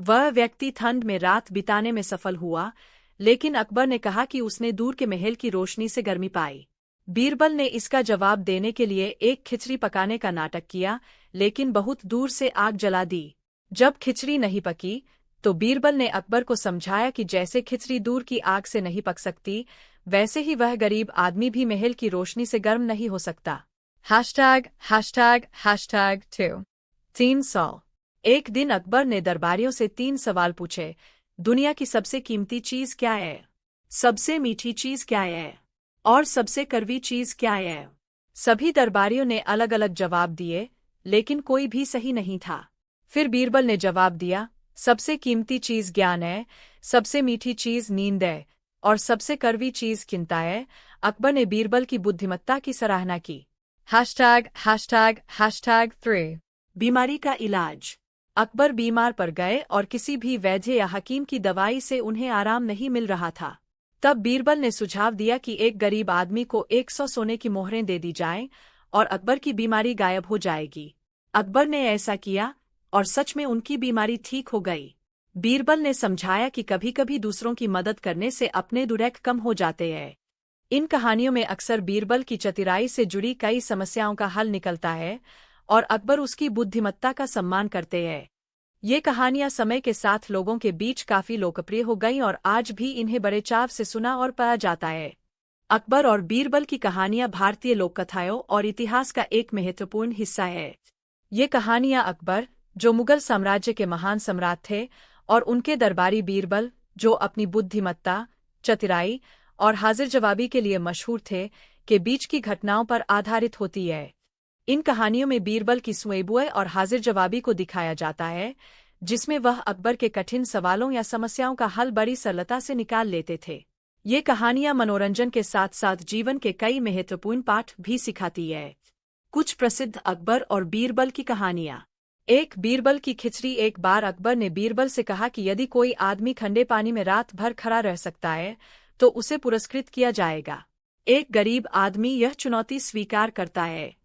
वह व्यक्ति ठंड में रात बिताने में सफल हुआ, लेकिन अकबर ने कहा कि उसने दूर के महल की रोशनी से गर्मी पाई। बीरबल ने इसका जवाब देने के लिए एक खिचड़ी पकाने का नाटक किया, लेकिन बहुत दूर से आग जला दी। जब खिचड़ी नहीं पकी, तो बीरबल ने अकबर को समझाया कि जैसे खिचड़ी दूर की आग से नहीं पक सकती, वैसे ही वह गरीब आदमी भी महल की रोशनी से गर्म नहीं हो सकता। #####2 300। एक दिन अकबर ने दरबारियों से 3 सवाल पूछे। दुनिया की सबसे कीमती चीज क्या है? सबसे मीठी चीज क्या है? और सबसे कड़वी चीज क्या है? सभी दरबारियों ने अलग अलग जवाब दिए, लेकिन कोई भी सही नहीं था। फिर बीरबल ने जवाब दिया, सबसे कीमती चीज ज्ञान है, सबसे मीठी चीज नींद है, और सबसे कड़वी चीज चिंता है। अकबर ने बीरबल की बुद्धिमत्ता की सराहना की। ####3 बीमारी का इलाज। अकबर बीमार पड़ गए और किसी भी वैद्य या हकीम की दवाई से उन्हें आराम नहीं मिल रहा था। तब बीरबल ने सुझाव दिया कि एक गरीब आदमी को 100 सोने की मोहरें दे दी जाएं और अकबर की बीमारी गायब हो जाएगी। अकबर ने ऐसा किया और सच में उनकी बीमारी ठीक हो गई। बीरबल ने समझाया कि कभी-कभी दूसरों की मदद करने से अपने दुर्लभ कम हो जाते हैं। इन कहानियों में अक्सर बीरबल की चतुराई से जुड़ी कई समस्याओं का हल निकलता है और अकबर उसकी बुद्धिमत्ता का सम्मान करते हैं। ये कहानियां समय के साथ लोगों के बीच काफी लोकप्रिय हो गईं और आज भी इन्हें बड़े चाव से सुना और पढ़ा जाता है। अकबर और बीरबल की कहानियां भारतीय लोककथाओं और इतिहास का एक महत्वपूर्ण हिस्सा है। ये कहानियां अकबर, जो मुगल साम्राज्य के महान सम्राट थे, और उनके दरबारी बीरबल, जो अपनी बुद्धिमत्ता, चतुराई और हाजिर जवाबी के लिए मशहूर थे, के बीच की घटनाओं पर आधारित होती है। इन कहानियों में बीरबल की सूझबूझ और हाजिर जवाबी को दिखाया जाता है, जिसमें वह अकबर के कठिन सवालों या समस्याओं का हल बड़ी सरलता से निकाल लेते थे। ये कहानियां मनोरंजन के साथ साथ जीवन के कई महत्वपूर्ण पाठ भी सिखाती है। कुछ प्रसिद्ध अकबर और बीरबल की कहानियां। 1. बीरबल की खिचड़ी। एक बार अकबर ने बीरबल से कहा कि यदि कोई आदमी ठंडे पानी में रात भर खड़ा रह सकता है, तो उसे पुरस्कृत किया जाएगा। एक गरीब आदमी यह चुनौती स्वीकार करता है।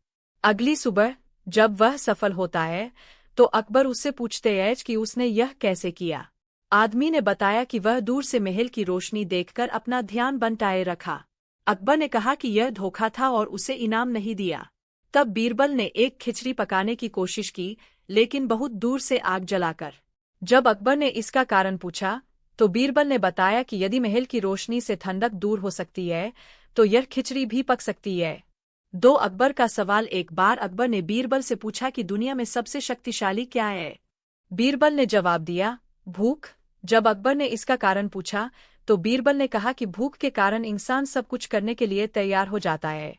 अगली सुबह जब वह सफल होता है, तो अकबर उससे पूछते हैं कि उसने यह कैसे किया। आदमी ने बताया कि वह दूर से महल की रोशनी देखकर अपना ध्यान बनाए रखा। अकबर ने कहा कि यह धोखा था और उसे इनाम नहीं दिया। तब बीरबल ने एक खिचड़ी पकाने की कोशिश की, लेकिन बहुत दूर से आग जलाकर। जब अकबर ने इसका कारण पूछा, तो बीरबल ने बताया कि यदि महल की रोशनी से ठंडक दूर हो सकती है, तो यह खिचड़ी भी पक सकती है। 2. अकबर का सवाल। एक बार अकबर ने बीरबल से पूछा कि दुनिया में सबसे शक्तिशाली क्या है। बीरबल ने जवाब दिया, भूख। जब अकबर ने इसका कारण पूछा, तो बीरबल ने कहा कि भूख के कारण इंसान सब कुछ करने के लिए तैयार हो जाता है।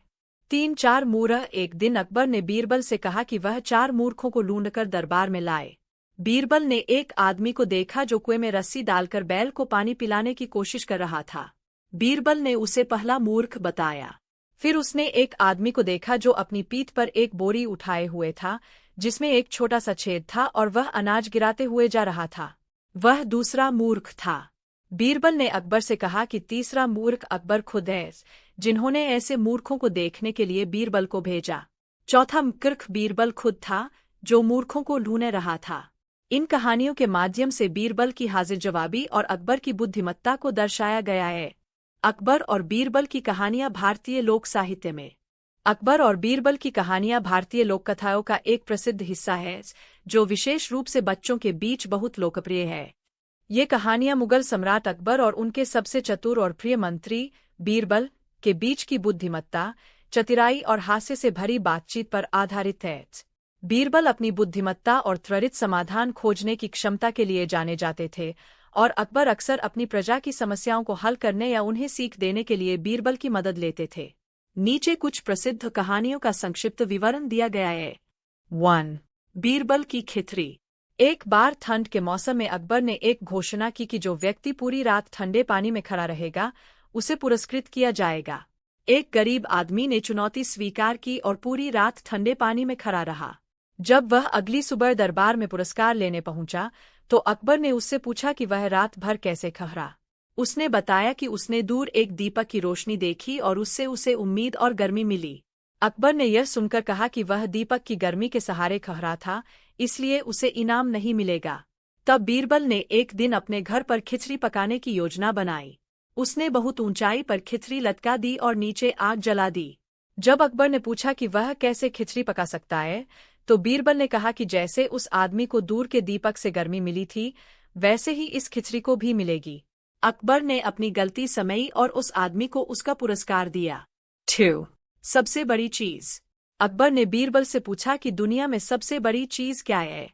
3. 4 मूर्ख। एक दिन अकबर ने बीरबल से कहा कि वह 4 मूर्खों को ढूंढकर दरबार में लाए। बीरबल ने एक आदमी को देखा जो कुएं में रस्सी डालकर बैल को पानी पिलाने की कोशिश कर रहा था। बीरबल ने उसे पहला मूर्ख बताया। फिर उसने एक आदमी को देखा जो अपनी पीठ पर एक बोरी उठाए हुए था, जिसमें एक छोटा सा छेद था और वह अनाज गिराते हुए जा रहा था। वह दूसरा मूर्ख था। बीरबल ने अकबर से कहा कि तीसरा मूर्ख अकबर खुद है, जिन्होंने ऐसे मूर्खों को देखने के लिए बीरबल को भेजा। चौथा मूर्ख बीरबल खुद था, जो मूर्खों को ढूंढ रहा था। इन कहानियों के माध्यम से बीरबल की हाजिर जवाबी और अकबर की बुद्धिमत्ता को दर्शाया गया है। अकबर और बीरबल की कहानियां भारतीय लोक साहित्य में। अकबर और बीरबल की कहानियां भारतीय लोककथाओं का एक प्रसिद्ध हिस्सा है, जो विशेष रूप से बच्चों के बीच बहुत लोकप्रिय है। ये कहानियां मुगल सम्राट अकबर और उनके सबसे चतुर और प्रिय मंत्री बीरबल के बीच की बुद्धिमत्ता, चतुराई और हास्य से भरी बातचीत पर आधारित है। बीरबल अपनी बुद्धिमत्ता और त्वरित समाधान खोजने की क्षमता के लिए जाने जाते थे, और अकबर अक्सर अपनी प्रजा की समस्याओं को हल करने या उन्हें सीख देने के लिए बीरबल की मदद लेते थे। नीचे कुछ प्रसिद्ध कहानियों का संक्षिप्त विवरण दिया गया है। 1. बीरबल की खिचड़ी। एक बार ठंड के मौसम में अकबर ने एक घोषणा की कि जो व्यक्ति पूरी रात ठंडे पानी में खड़ा रहेगा, उसे पुरस्कृत किया जाएगा। एक गरीब आदमी ने चुनौती स्वीकार की और पूरी रात ठंडे पानी में खड़ा रहा। जब वह अगली सुबह दरबार में पुरस्कार लेने पहुंचा, तो अकबर ने उससे पूछा कि वह रात भर कैसे खड़ा। उसने बताया कि उसने दूर एक दीपक की रोशनी देखी और उससे उसे उम्मीद और गर्मी मिली। अकबर ने यह सुनकर कहा कि वह दीपक की गर्मी के सहारे खड़ा था, इसलिए उसे इनाम नहीं मिलेगा। तब बीरबल ने एक दिन अपने घर पर खिचड़ी पकाने की योजना बनाई। उसने बहुत ऊंचाई पर खिचड़ी लटका दी और नीचे आग जला दी। जब अकबर ने पूछा कि वह कैसे खिचड़ी पका सकता है, तो बीरबल ने कहा कि जैसे उस आदमी को दूर के दीपक से गर्मी मिली थी, वैसे ही इस खिचड़ी को भी मिलेगी। अकबर ने अपनी गलती समझी और उस आदमी को उसका पुरस्कार दिया। 2. सबसे बड़ी चीज। अकबर ने बीरबल से पूछा कि दुनिया में सबसे बड़ी चीज क्या है।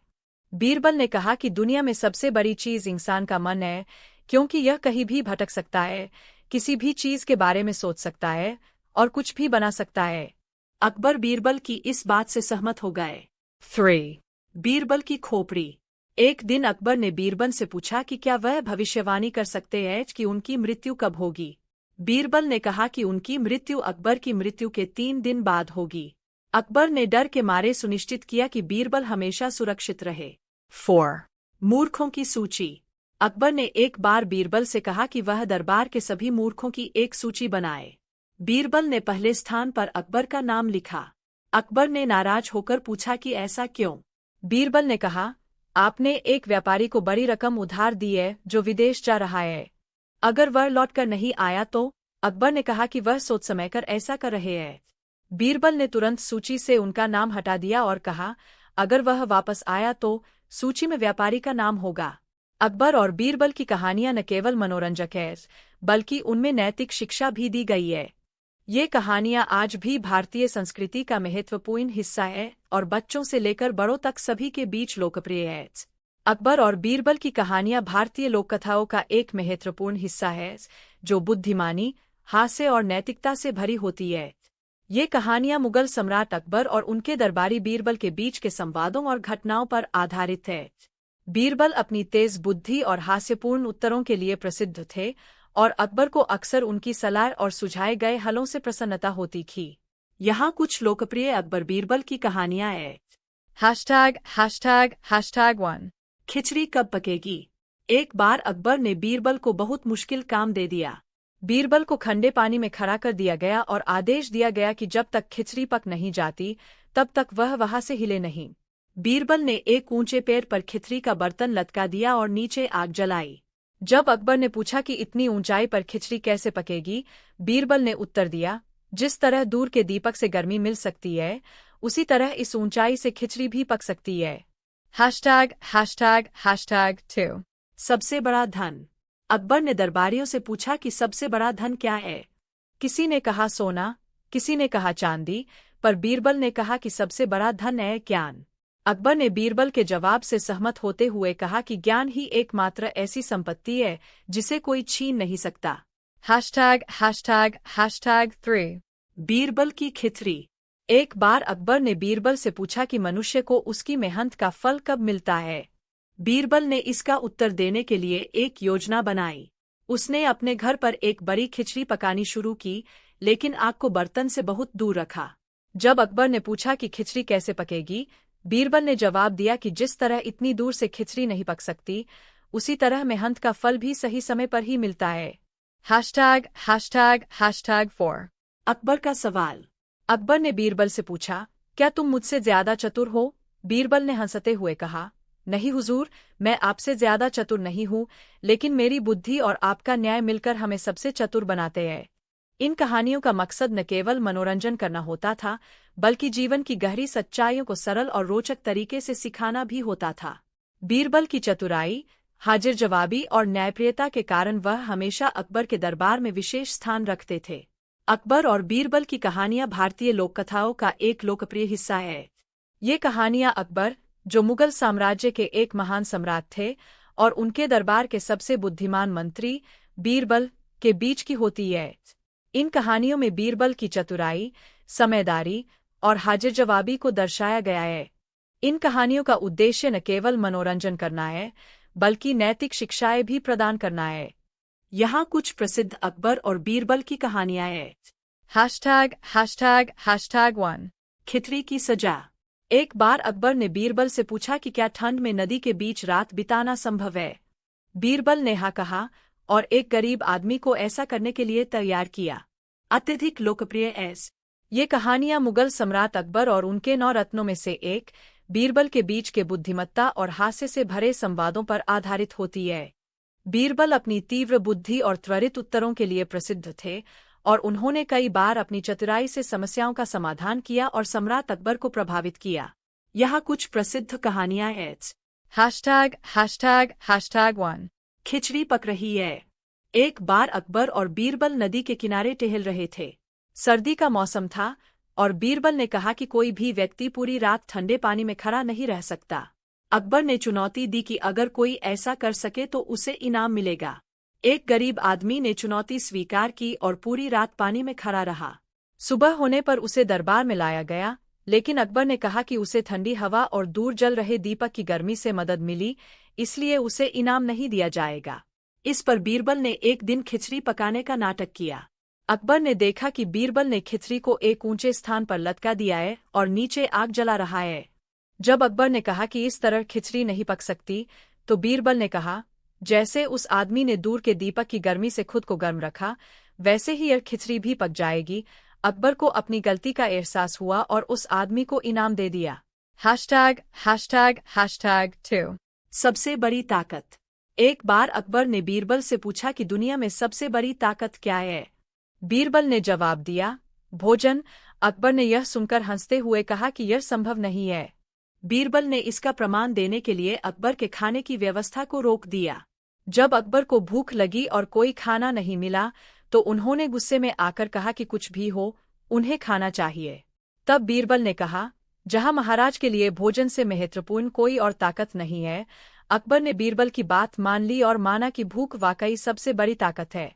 बीरबल ने कहा कि दुनिया में सबसे बड़ी चीज इंसान का मन है, क्योंकि यह कहीं भी भटक सकता है, किसी भी चीज के बारे में सोच सकता है और कुछ भी बना सकता है। अकबर बीरबल की इस बात से सहमत हो गए। 3. बीरबल की खोपड़ी। एक दिन अकबर ने बीरबल से पूछा कि क्या वह भविष्यवाणी कर सकते हैं कि उनकी मृत्यु कब होगी। बीरबल ने कहा कि उनकी मृत्यु अकबर की मृत्यु के 3 दिन बाद होगी। अकबर ने डर के मारे सुनिश्चित किया कि बीरबल हमेशा सुरक्षित रहे। 4. मूर्खों की सूची। अकबर ने एक बार बीरबल से कहा कि वह दरबार के सभी मूर्खों की एक सूची बनाए। बीरबल ने पहले स्थान पर अकबर का नाम लिखा। अकबर ने नाराज होकर पूछा कि ऐसा क्यों। बीरबल ने कहा, आपने एक व्यापारी को बड़ी रकम उधार दी है जो विदेश जा रहा है। अगर वह लौटकर नहीं आया तो? अकबर ने कहा कि वह सोच समझकर ऐसा कर रहे हैं। बीरबल ने तुरंत सूची से उनका नाम हटा दिया और कहा, अगर वह वापस आया तो सूची में व्यापारी का नाम होगा। अकबर और बीरबल की कहानियां न केवल मनोरंजक है, बल्कि उनमें नैतिक शिक्षा भी दी गई है। ये कहानियां आज भी भारतीय संस्कृति का महत्वपूर्ण हिस्सा है और बच्चों से लेकर बड़ों तक सभी के बीच लोकप्रिय है। अकबर और बीरबल की कहानियां भारतीय लोककथाओं का एक महत्वपूर्ण हिस्सा है, जो बुद्धिमानी, हास्य और नैतिकता से भरी होती है। ये कहानियां मुगल सम्राट अकबर और उनके दरबारी बीरबल के बीच के संवादों और घटनाओं पर आधारित है। बीरबल अपनी तेज बुद्धि और हास्यपूर्ण उत्तरों के लिए प्रसिद्ध थे और अकबर को अक्सर उनकी सलाह और सुझाए गए हलों से प्रसन्नता होती थी। यहाँ कुछ लोकप्रिय अकबर बीरबल की कहानियां हैं। ####1 खिचड़ी कब पकेगी। एक बार अकबर ने बीरबल को बहुत मुश्किल काम दे दिया। बीरबल को ठंडे पानी में खड़ा कर दिया गया और आदेश दिया गया कि जब तक खिचड़ी पक नहीं जाती, तब तक वह वहां से हिले नहीं। बीरबल ने एक ऊंचे पेड़ पर खिचड़ी का बर्तन लटका दिया और नीचे आग जलाई। जब अकबर ने पूछा कि इतनी ऊंचाई पर खिचड़ी कैसे पकेगी, बीरबल ने उत्तर दिया, जिस तरह दूर के दीपक से गर्मी मिल सकती है, उसी तरह इस ऊंचाई से खिचड़ी भी पक सकती है। ####2 सबसे बड़ा धन। अकबर ने दरबारियों से पूछा कि सबसे बड़ा धन क्या है। किसी ने कहा सोना, किसी ने कहा चांदी, पर बीरबल ने कहा कि सबसे बड़ा धन है ज्ञान। अकबर ने बीरबल के जवाब से सहमत होते हुए कहा कि ज्ञान ही एकमात्र ऐसी संपत्ति है जिसे कोई छीन नहीं सकता। ####3 बीरबल की खिचड़ी। एक बार अकबर ने बीरबल से पूछा कि मनुष्य को उसकी मेहनत का फल कब मिलता है। बीरबल ने इसका उत्तर देने के लिए एक योजना बनाई। उसने अपने घर पर एक बड़ी खिचड़ी पकानी शुरू की, लेकिन आग को बर्तन से बहुत दूर रखा। जब अकबर ने पूछा कि खिचड़ी कैसे पकेगी, बीरबल ने जवाब दिया कि जिस तरह इतनी दूर से खिचड़ी नहीं पक सकती, उसी तरह मेहनत का फल भी सही समय पर ही मिलता है। ####4 अकबर का सवाल। अकबर ने बीरबल से पूछा, क्या तुम मुझसे ज्यादा चतुर हो? बीरबल ने हंसते हुए कहा, नहीं हुजूर, मैं आपसे ज्यादा चतुर नहीं हूँ, लेकिन मेरी बुद्धि और आपका न्याय मिलकर हमें सबसे चतुर बनाते हैं। इन कहानियों का मकसद न केवल मनोरंजन करना होता था, बल्कि जीवन की गहरी सच्चाइयों को सरल और रोचक तरीके से सिखाना भी होता था। बीरबल की चतुराई, हाजिर जवाबी और न्यायप्रियता के कारण वह हमेशा अकबर के दरबार में विशेष स्थान रखते थे। अकबर और बीरबल की कहानियां भारतीय लोककथाओं का एक लोकप्रिय हिस्सा है। ये कहानियां अकबर, जो मुगल साम्राज्य के एक महान सम्राट थे, और उनके दरबार के सबसे बुद्धिमान मंत्री बीरबल के बीच की होती है। इन कहानियों में बीरबल की चतुराई, समझदारी और हाजिर जवाबी को दर्शाया गया है। इन कहानियों का उद्देश्य न केवल मनोरंजन करना है, बल्कि नैतिक शिक्षाएं भी प्रदान करना है। यहाँ कुछ प्रसिद्ध अकबर और बीरबल की कहानियां हैं। ####1 खिचड़ी की सजा। एक बार अकबर ने बीरबल से पूछा कि क्या ठंड में नदी के बीच रात बिताना संभव है। बीरबल ने हाँ कहा और एक गरीब आदमी को ऐसा करने के लिए तैयार किया। अत्यधिक लोकप्रिय ये कहानियां मुगल सम्राट अकबर और उनके 9 रत्नों में से एक, बीरबल के बीच के बुद्धिमत्ता और हास्य से भरे संवादों पर आधारित होती है। बीरबल अपनी तीव्र बुद्धि और त्वरित उत्तरों के लिए प्रसिद्ध थे और उन्होंने कई बार अपनी चतुराई से समस्याओं का समाधान किया और सम्राट अकबर को प्रभावित किया। यहाँ कुछ प्रसिद्ध कहानियां हैं। ####1 खिचड़ी पक रही है। एक बार अकबर और बीरबल नदी के किनारे टहल रहे थे। सर्दी का मौसम था और बीरबल ने कहा कि कोई भी व्यक्ति पूरी रात ठंडे पानी में खड़ा नहीं रह सकता। अकबर ने चुनौती दी कि अगर कोई ऐसा कर सके तो उसे इनाम मिलेगा। एक गरीब आदमी ने चुनौती स्वीकार की और पूरी रात पानी में खड़ा रहा। सुबह होने पर उसे दरबार में लाया गया, लेकिन अकबर ने कहा कि उसे ठंडी हवा और दूर जल रहे दीपक की गर्मी से मदद मिली, इसलिए उसे इनाम नहीं दिया जाएगा। इस पर बीरबल ने एक दिन खिचड़ी पकाने का नाटक किया। अकबर ने देखा कि बीरबल ने खिचड़ी को एक ऊंचे स्थान पर लटका दिया है और नीचे आग जला रहा है। जब अकबर ने कहा कि इस तरह खिचड़ी नहीं पक सकती, तो बीरबल ने कहा, जैसे उस आदमी ने दूर के दीपक की गर्मी से खुद को गर्म रखा, वैसे ही यह खिचड़ी भी पक जाएगी। अकबर को अपनी गलती का एहसास हुआ और उस आदमी को इनाम दे दिया। ####2 सबसे बड़ी ताकत। एक बार अकबर ने बीरबल से पूछा कि दुनिया में सबसे बड़ी ताकत क्या है। बीरबल ने जवाब दिया, भोजन। अकबर ने यह सुनकर हंसते हुए कहा कि यह संभव नहीं है। बीरबल ने इसका प्रमाण देने के लिए अकबर के खाने की व्यवस्था को रोक दिया। जब अकबर को भूख लगी और कोई खाना नहीं मिला, तो उन्होंने गुस्से में आकर कहा कि कुछ भी हो, उन्हें खाना चाहिए। तब बीरबल ने कहा, जहां महाराज के लिए भोजन से महत्वपूर्ण कोई और ताकत नहीं है। अकबर ने बीरबल की बात मान ली और माना कि भूख वाकई सबसे बड़ी ताकत है।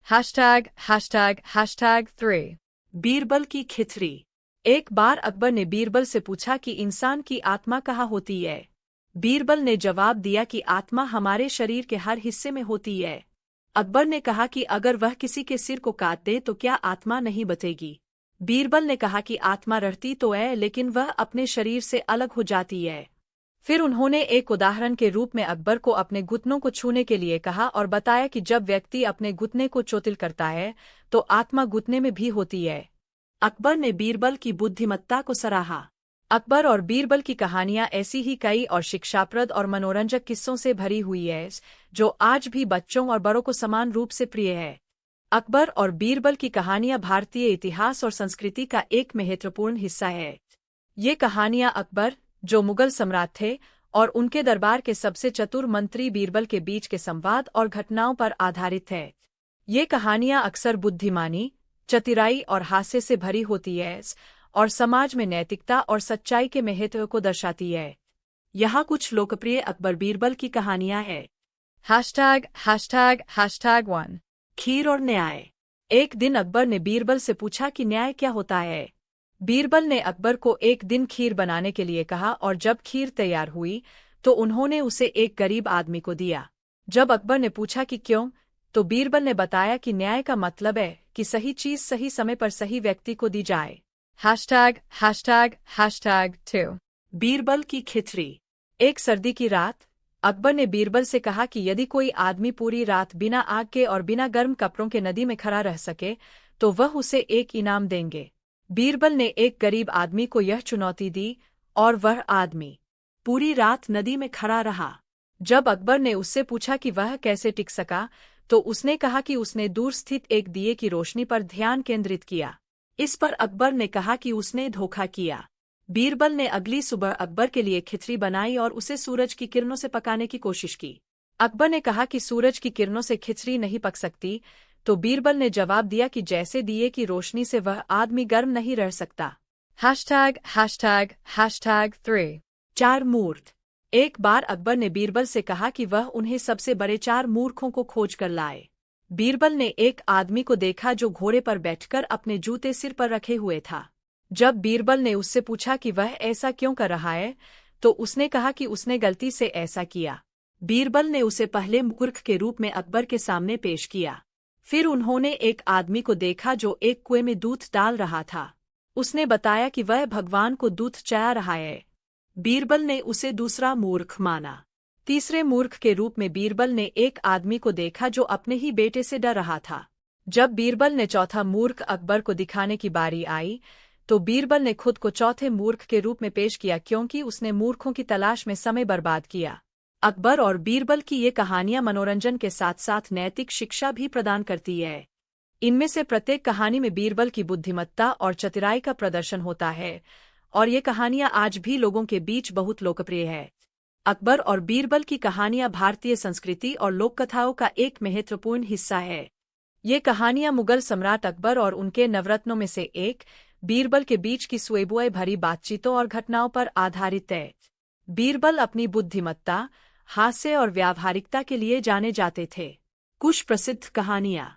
####3 बीरबल की खिचड़ी। एक बार अकबर ने बीरबल से पूछा कि इंसान की आत्मा कहाँ होती है। बीरबल ने जवाब दिया कि आत्मा हमारे शरीर के हर हिस्से में होती है। अकबर ने कहा कि अगर वह किसी के सिर को काट दे तो क्या आत्मा नहीं बचेगी। बीरबल ने कहा कि आत्मा रहती तो है, लेकिन वह अपने शरीर से अलग हो जाती है। फिर उन्होंने एक उदाहरण के रूप में अकबर को अपने घुटनों को छूने के लिए कहा और बताया कि जब व्यक्ति अपने घुटने को चोटिल करता है तो आत्मा घुटने में भी होती है। अकबर ने बीरबल की बुद्धिमत्ता को सराहा। अकबर और बीरबल की कहानियां ऐसी ही कई और शिक्षाप्रद और मनोरंजक किस्सों से भरी हुई है, जो आज भी बच्चों और बड़ों को समान रूप से प्रिय है। अकबर और बीरबल की कहानियां भारतीय इतिहास और संस्कृति का एक महत्वपूर्ण हिस्सा है। ये कहानियां अकबर, जो मुगल सम्राट थे, और उनके दरबार के सबसे चतुर मंत्री बीरबल के बीच के संवाद और घटनाओं पर आधारित है। ये कहानियां अक्सर बुद्धिमानी, चतुराई और हास्य से भरी होती है और समाज में नैतिकता और सच्चाई के महत्व को दर्शाती है। यहाँ कुछ लोकप्रिय अकबर बीरबल की कहानियां हैं। ####1 खीर और न्याय। एक दिन अकबर ने बीरबल से पूछा कि न्याय क्या होता है। बीरबल ने अकबर को एक दिन खीर बनाने के लिए कहा और जब खीर तैयार हुई तो उन्होंने उसे एक गरीब आदमी को दिया। जब अकबर ने पूछा कि क्यों, तो बीरबल ने बताया कि न्याय का मतलब है कि सही चीज सही समय पर सही व्यक्ति को दी जाए। ####2 बीरबल की खिचड़ी। एक सर्दी की रात, अकबर ने बीरबल से कहा कि यदि कोई आदमी पूरी रात बिना आग के और बिना गर्म कपड़ों के नदी में खड़ा रह सके तो वह उसे एक इनाम देंगे। बीरबल ने एक गरीब आदमी को यह चुनौती दी और वह आदमी पूरी रात नदी में खड़ा रहा। जब अकबर ने उससे पूछा कि वह कैसे टिक सका, तो उसने कहा कि उसने दूर स्थित एक दिए की रोशनी पर ध्यान केंद्रित किया। इस पर अकबर ने कहा कि उसने धोखा किया। बीरबल ने अगली सुबह अकबर के लिए खिचड़ी बनाई और उसे सूरज की किरणों से पकाने की कोशिश की। अकबर ने कहा कि सूरज की किरणों से खिचड़ी नहीं पक सकती, तो बीरबल ने जवाब दिया कि जैसे दिए की रोशनी से वह आदमी गर्म नहीं रह सकता। ####3 चार मूर्ख। एक बार अकबर ने बीरबल से कहा कि वह उन्हें सबसे बड़े 4 मूर्खों को खोज कर लाए। बीरबल ने एक आदमी को देखा जो घोड़े पर बैठकर अपने जूते सिर पर रखे हुए था। जब बीरबल ने उससे पूछा कि वह ऐसा क्यों कर रहा है, तो उसने कहा कि उसने गलती से ऐसा किया। बीरबल ने उसे पहले मूर्ख के रूप में अकबर के सामने पेश किया। फिर उन्होंने एक आदमी को देखा जो एक कुएं में दूध डाल रहा था। उसने बताया कि वह भगवान को दूध चढ़ा रहा है। बीरबल ने उसे दूसरा मूर्ख माना। तीसरे मूर्ख के रूप में बीरबल ने एक आदमी को देखा जो अपने ही बेटे से डर रहा था। जब बीरबल ने चौथा मूर्ख अकबर को दिखाने की बारी आई, तो बीरबल ने खुद को चौथे मूर्ख के रूप में पेश किया क्योंकि उसने मूर्खों की तलाश में समय बर्बाद किया। अकबर और बीरबल की ये कहानियां मनोरंजन के साथ साथ नैतिक शिक्षा भी प्रदान करती है। इनमें से प्रत्येक कहानी में बीरबल की बुद्धिमत्ता और चतुराई का प्रदर्शन होता है और ये कहानियां आज भी लोगों के बीच बहुत लोकप्रिय है। अकबर और बीरबल की कहानियां भारतीय संस्कृति और लोककथाओं का एक महत्वपूर्ण हिस्सा है। ये कहानियां मुगल सम्राट अकबर और उनके नवरत्नों में से एक बीरबल के बीच की सुएबुए भरी बातचीतों और घटनाओं पर आधारित है। बीरबल अपनी बुद्धिमत्ता, हास्य और व्यावहारिकता के लिए जाने जाते थे। कुछ प्रसिद्ध कहानियां।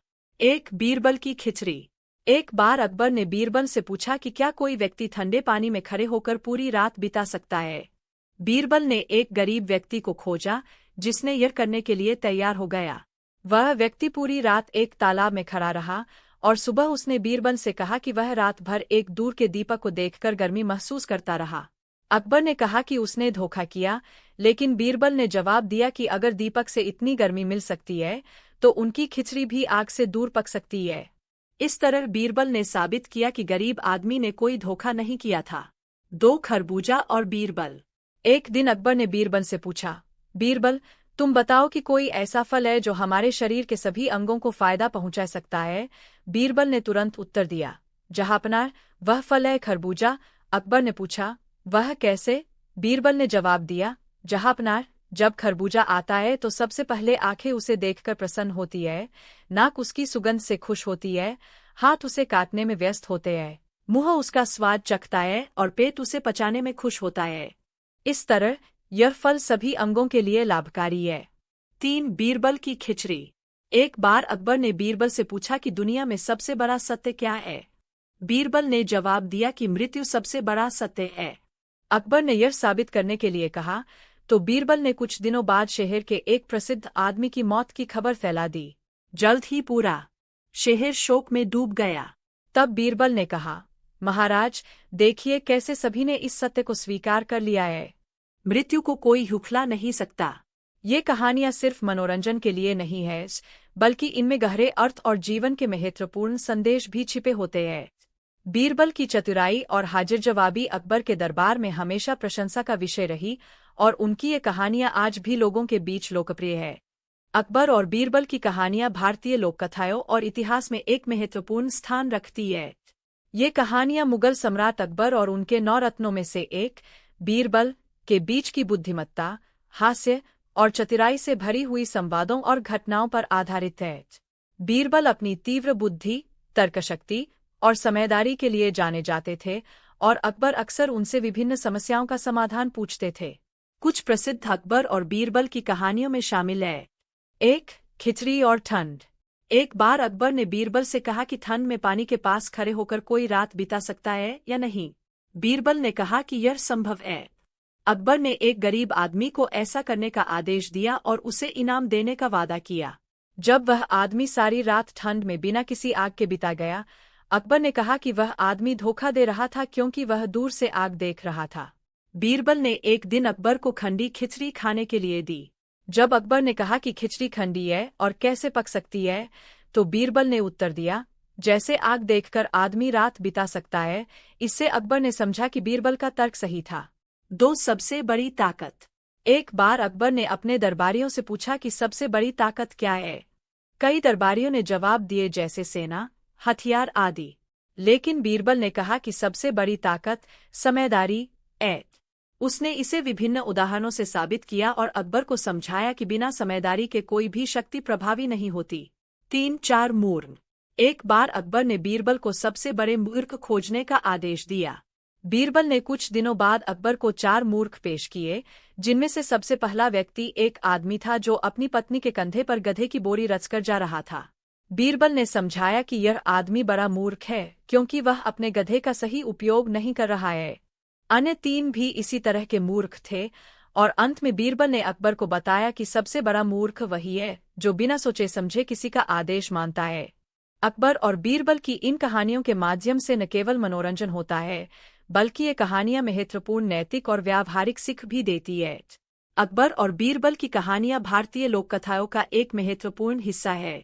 1. बीरबल की खिचड़ी। एक बार अकबर ने बीरबल से पूछा कि क्या कोई व्यक्ति ठंडे पानी में खड़े होकर पूरी रात बिता सकता है। बीरबल ने एक गरीब व्यक्ति को खोजा जिसने यह करने के लिए तैयार हो गया। वह व्यक्ति पूरी रात एक तालाब में खड़ा रहा और सुबह उसने बीरबल से कहा कि वह रात भर एक दूर के दीपक को देखकर गर्मी महसूस करता रहा। अकबर ने कहा कि उसने धोखा किया, लेकिन बीरबल ने जवाब दिया कि अगर दीपक से इतनी गर्मी मिल सकती है तो उनकी खिचड़ी भी आग से दूर पक सकती है। इस तरह बीरबल ने साबित किया कि गरीब आदमी ने कोई धोखा नहीं किया था। 2. खरबूजा और बीरबल। एक दिन अकबर ने बीरबल से पूछा, बीरबल, तुम बताओ कि कोई ऐसा फल है जो हमारे शरीर के सभी अंगों को फायदा पहुंचा सकता है। बीरबल ने तुरंत उत्तर दिया, जहांपनाह, वह फल है खरबूजा। अकबर ने पूछा, वह कैसे? बीरबल ने जवाब दिया, जहांपनाह, जब खरबूजा आता है तो सबसे पहले आंखें उसे देखकर प्रसन्न होती है, नाक उसकी सुगंध से खुश होती है, हाथ उसे काटने में व्यस्त होते हैं, मुंह उसका स्वाद चखता है और पेट उसे पचाने में खुश होता है। इस तरह यह फल सभी अंगों के लिए लाभकारी है। 3. बीरबल की खिचड़ी। एक बार अकबर ने बीरबल से पूछा कि दुनिया में सबसे बड़ा सत्य क्या है। बीरबल ने जवाब दिया कि मृत्यु सबसे बड़ा सत्य है। अकबर ने यह साबित करने के लिए कहा तो बीरबल ने कुछ दिनों बाद शहर के एक प्रसिद्ध आदमी की मौत की खबर फैला दी। जल्द ही पूरा शहर शोक में डूब गया। तब बीरबल ने कहा, महाराज, देखिए कैसे सभी ने इस सत्य को स्वीकार कर लिया है। मृत्यु को कोई हुखला नहीं सकता। ये कहानियां सिर्फ मनोरंजन के लिए नहीं है, बल्कि इनमें गहरे अर्थ और जीवन के महत्वपूर्ण संदेश भी छिपे होते हैं। बीरबल की चतुराई और हाजिर जवाबी अकबर के दरबार में हमेशा प्रशंसा का विषय रही और उनकी ये कहानियां आज भी लोगों के बीच लोकप्रिय है। अकबर और बीरबल की कहानियां भारतीय लोककथाओं और इतिहास में एक महत्वपूर्ण स्थान रखती है। ये कहानियां मुगल सम्राट अकबर और उनके 9 रत्नों में से एक बीरबल के बीच की बुद्धिमत्ता, हास्य और चतुराई से भरी हुई संवादों और घटनाओं पर आधारित है। बीरबल अपनी तीव्र बुद्धि, तर्कशक्ति और समझदारी के लिए जाने जाते थे और अकबर अक्सर उनसे विभिन्न समस्याओं का समाधान पूछते थे। कुछ प्रसिद्ध अकबर और बीरबल की कहानियों में शामिल है। 1. खिचड़ी और ठंड। एक बार अकबर ने बीरबल से कहा कि ठंड में पानी के पास खड़े होकर कोई रात बिता सकता है या नहीं। बीरबल ने कहा कि यह संभव है। अकबर ने एक गरीब आदमी को ऐसा करने का आदेश दिया और उसे इनाम देने का वादा किया। जब वह आदमी सारी रात ठंड में बिना किसी आग के बिता गया, अकबर ने कहा कि वह आदमी धोखा दे रहा था क्योंकि वह दूर से आग देख रहा था। बीरबल ने एक दिन अकबर को खंडी खिचड़ी खाने के लिए दी। जब अकबर ने कहा कि खिचड़ी खंडी है और कैसे पक सकती है, तो बीरबल ने उत्तर दिया, जैसे आग देखकर आदमी रात बिता सकता है। इससे अकबर ने समझा कि बीरबल का तर्क सही था। 2. सबसे बड़ी ताकत। एक बार अकबर ने अपने दरबारियों से पूछा कि सबसे बड़ी ताकत क्या है। कई दरबारियों ने जवाब दिए जैसे सेना, हथियार आदि। लेकिन बीरबल ने कहा कि सबसे बड़ी ताकत समझदारी है। उसने इसे विभिन्न उदाहरणों से साबित किया और अकबर को समझाया कि बिना समझदारी के कोई भी शक्ति प्रभावी नहीं होती। 3. 4 मूर्ख। एक बार अकबर ने बीरबल को सबसे बड़े मूर्ख खोजने का आदेश दिया। बीरबल ने कुछ दिनों बाद अकबर को 4 मूर्ख पेश किए, जिनमें से सबसे पहला व्यक्ति एक आदमी था जो अपनी पत्नी के कंधे पर गधे की बोरी रचकर जा रहा था। बीरबल ने समझाया कि यह आदमी बड़ा मूर्ख है क्योंकि वह अपने गधे का सही उपयोग नहीं कर रहा है। अन्य 3 भी इसी तरह के मूर्ख थे और अंत में बीरबल ने अकबर को बताया कि सबसे बड़ा मूर्ख वही है जो बिना सोचे समझे किसी का आदेश मानता है। अकबर और बीरबल की इन कहानियों के माध्यम से न केवल मनोरंजन होता है, बल्कि ये कहानियां महत्वपूर्ण नैतिक और व्यावहारिक सीख भी देती है। अकबर और बीरबल की कहानियां भारतीय लोककथाओं का एक महत्वपूर्ण हिस्सा है।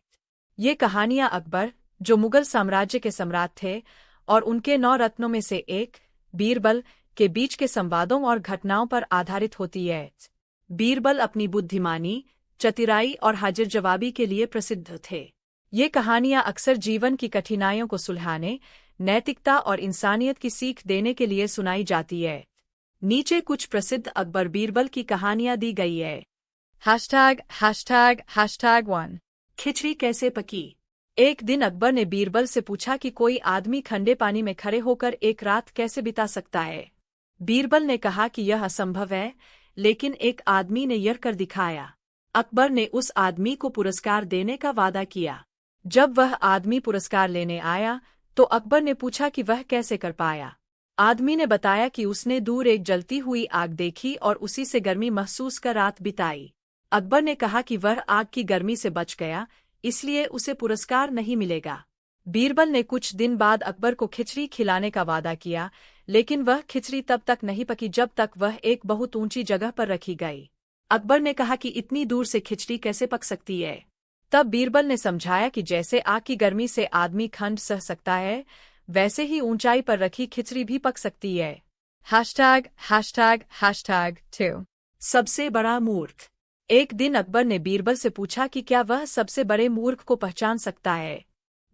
ये कहानियां अकबर, जो मुगल साम्राज्य के सम्राट थे, और उनके 9 रत्नों में से एक, बीरबल, के बीच के संवादों और घटनाओं पर आधारित होती है। बीरबल अपनी बुद्धिमानी, चतुराई और हाजिर जवाबी के लिए प्रसिद्ध थे। ये कहानियां अक्सर जीवन की कठिनाइयों को सुलझाने, नैतिकता और इंसानियत की सीख देने के लिए सुनाई जाती है। नीचे कुछ प्रसिद्ध अकबर बीरबल की कहानियां दी गई है। ####1 खिचड़ी कैसे पकी। एक दिन अकबर ने बीरबल से पूछा कि कोई आदमी ठंडे पानी में खड़े होकर एक रात कैसे बिता सकता है। बीरबल ने कहा कि यह असंभव है, लेकिन एक आदमी ने यह कर दिखाया। अकबर ने उस आदमी को पुरस्कार देने का वादा किया। जब वह आदमी पुरस्कार लेने आया तो अकबर ने पूछा कि वह कैसे कर पाया। आदमी ने बताया कि उसने दूर एक जलती हुई आग देखी और उसी से गर्मी महसूस कर रात बिताई। अकबर ने कहा कि वह आग की गर्मी से बच गया, इसलिए उसे पुरस्कार नहीं मिलेगा। बीरबल ने कुछ दिन बाद अकबर को खिचड़ी खिलाने का वादा किया, लेकिन वह खिचड़ी तब तक नहीं पकी जब तक वह एक बहुत ऊंची जगह पर रखी गई। अकबर ने कहा कि इतनी दूर से खिचड़ी कैसे पक सकती है। तब बीरबल ने समझाया कि जैसे आग की गर्मी से आदमी ठंड सह सकता है, वैसे ही ऊंचाई पर रखी खिचड़ी भी पक सकती है। ####2 सबसे बड़ा मूर्ख। एक दिन अकबर ने बीरबल से पूछा कि क्या वह सबसे बड़े मूर्ख को पहचान सकता है।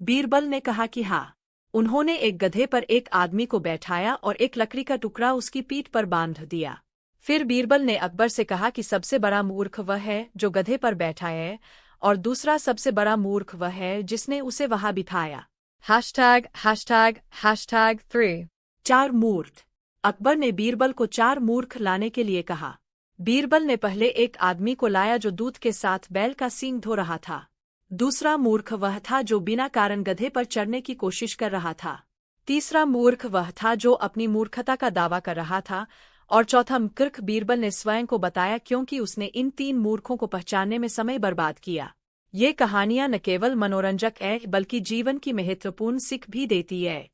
बीरबल ने कहा कि हाँ। उन्होंने एक गधे पर एक आदमी को बैठाया और एक लकड़ी का टुकड़ा उसकी पीठ पर बांध दिया। फिर बीरबल ने अकबर से कहा कि सबसे बड़ा मूर्ख वह है जो गधे पर बैठा है, और दूसरा सबसे बड़ा मूर्ख वह है जिसने उसे वहां बिठाया। ####3 4 मूर्ख। अकबर ने बीरबल को 4 मूर्ख लाने के लिए कहा। बीरबल ने पहले एक आदमी को लाया जो दूध के साथ बैल का सींग धो रहा था। दूसरा मूर्ख वह था जो बिना कारण गधे पर चढ़ने की कोशिश कर रहा था। तीसरा मूर्ख वह था जो अपनी मूर्खता का दावा कर रहा था, और चौथा मूर्ख बीरबल ने स्वयं को बताया क्योंकि उसने इन 3 मूर्खों को पहचानने में समय बर्बाद किया। ये कहानियां न केवल मनोरंजक है बल्कि जीवन की महत्वपूर्ण सीख भी देती है।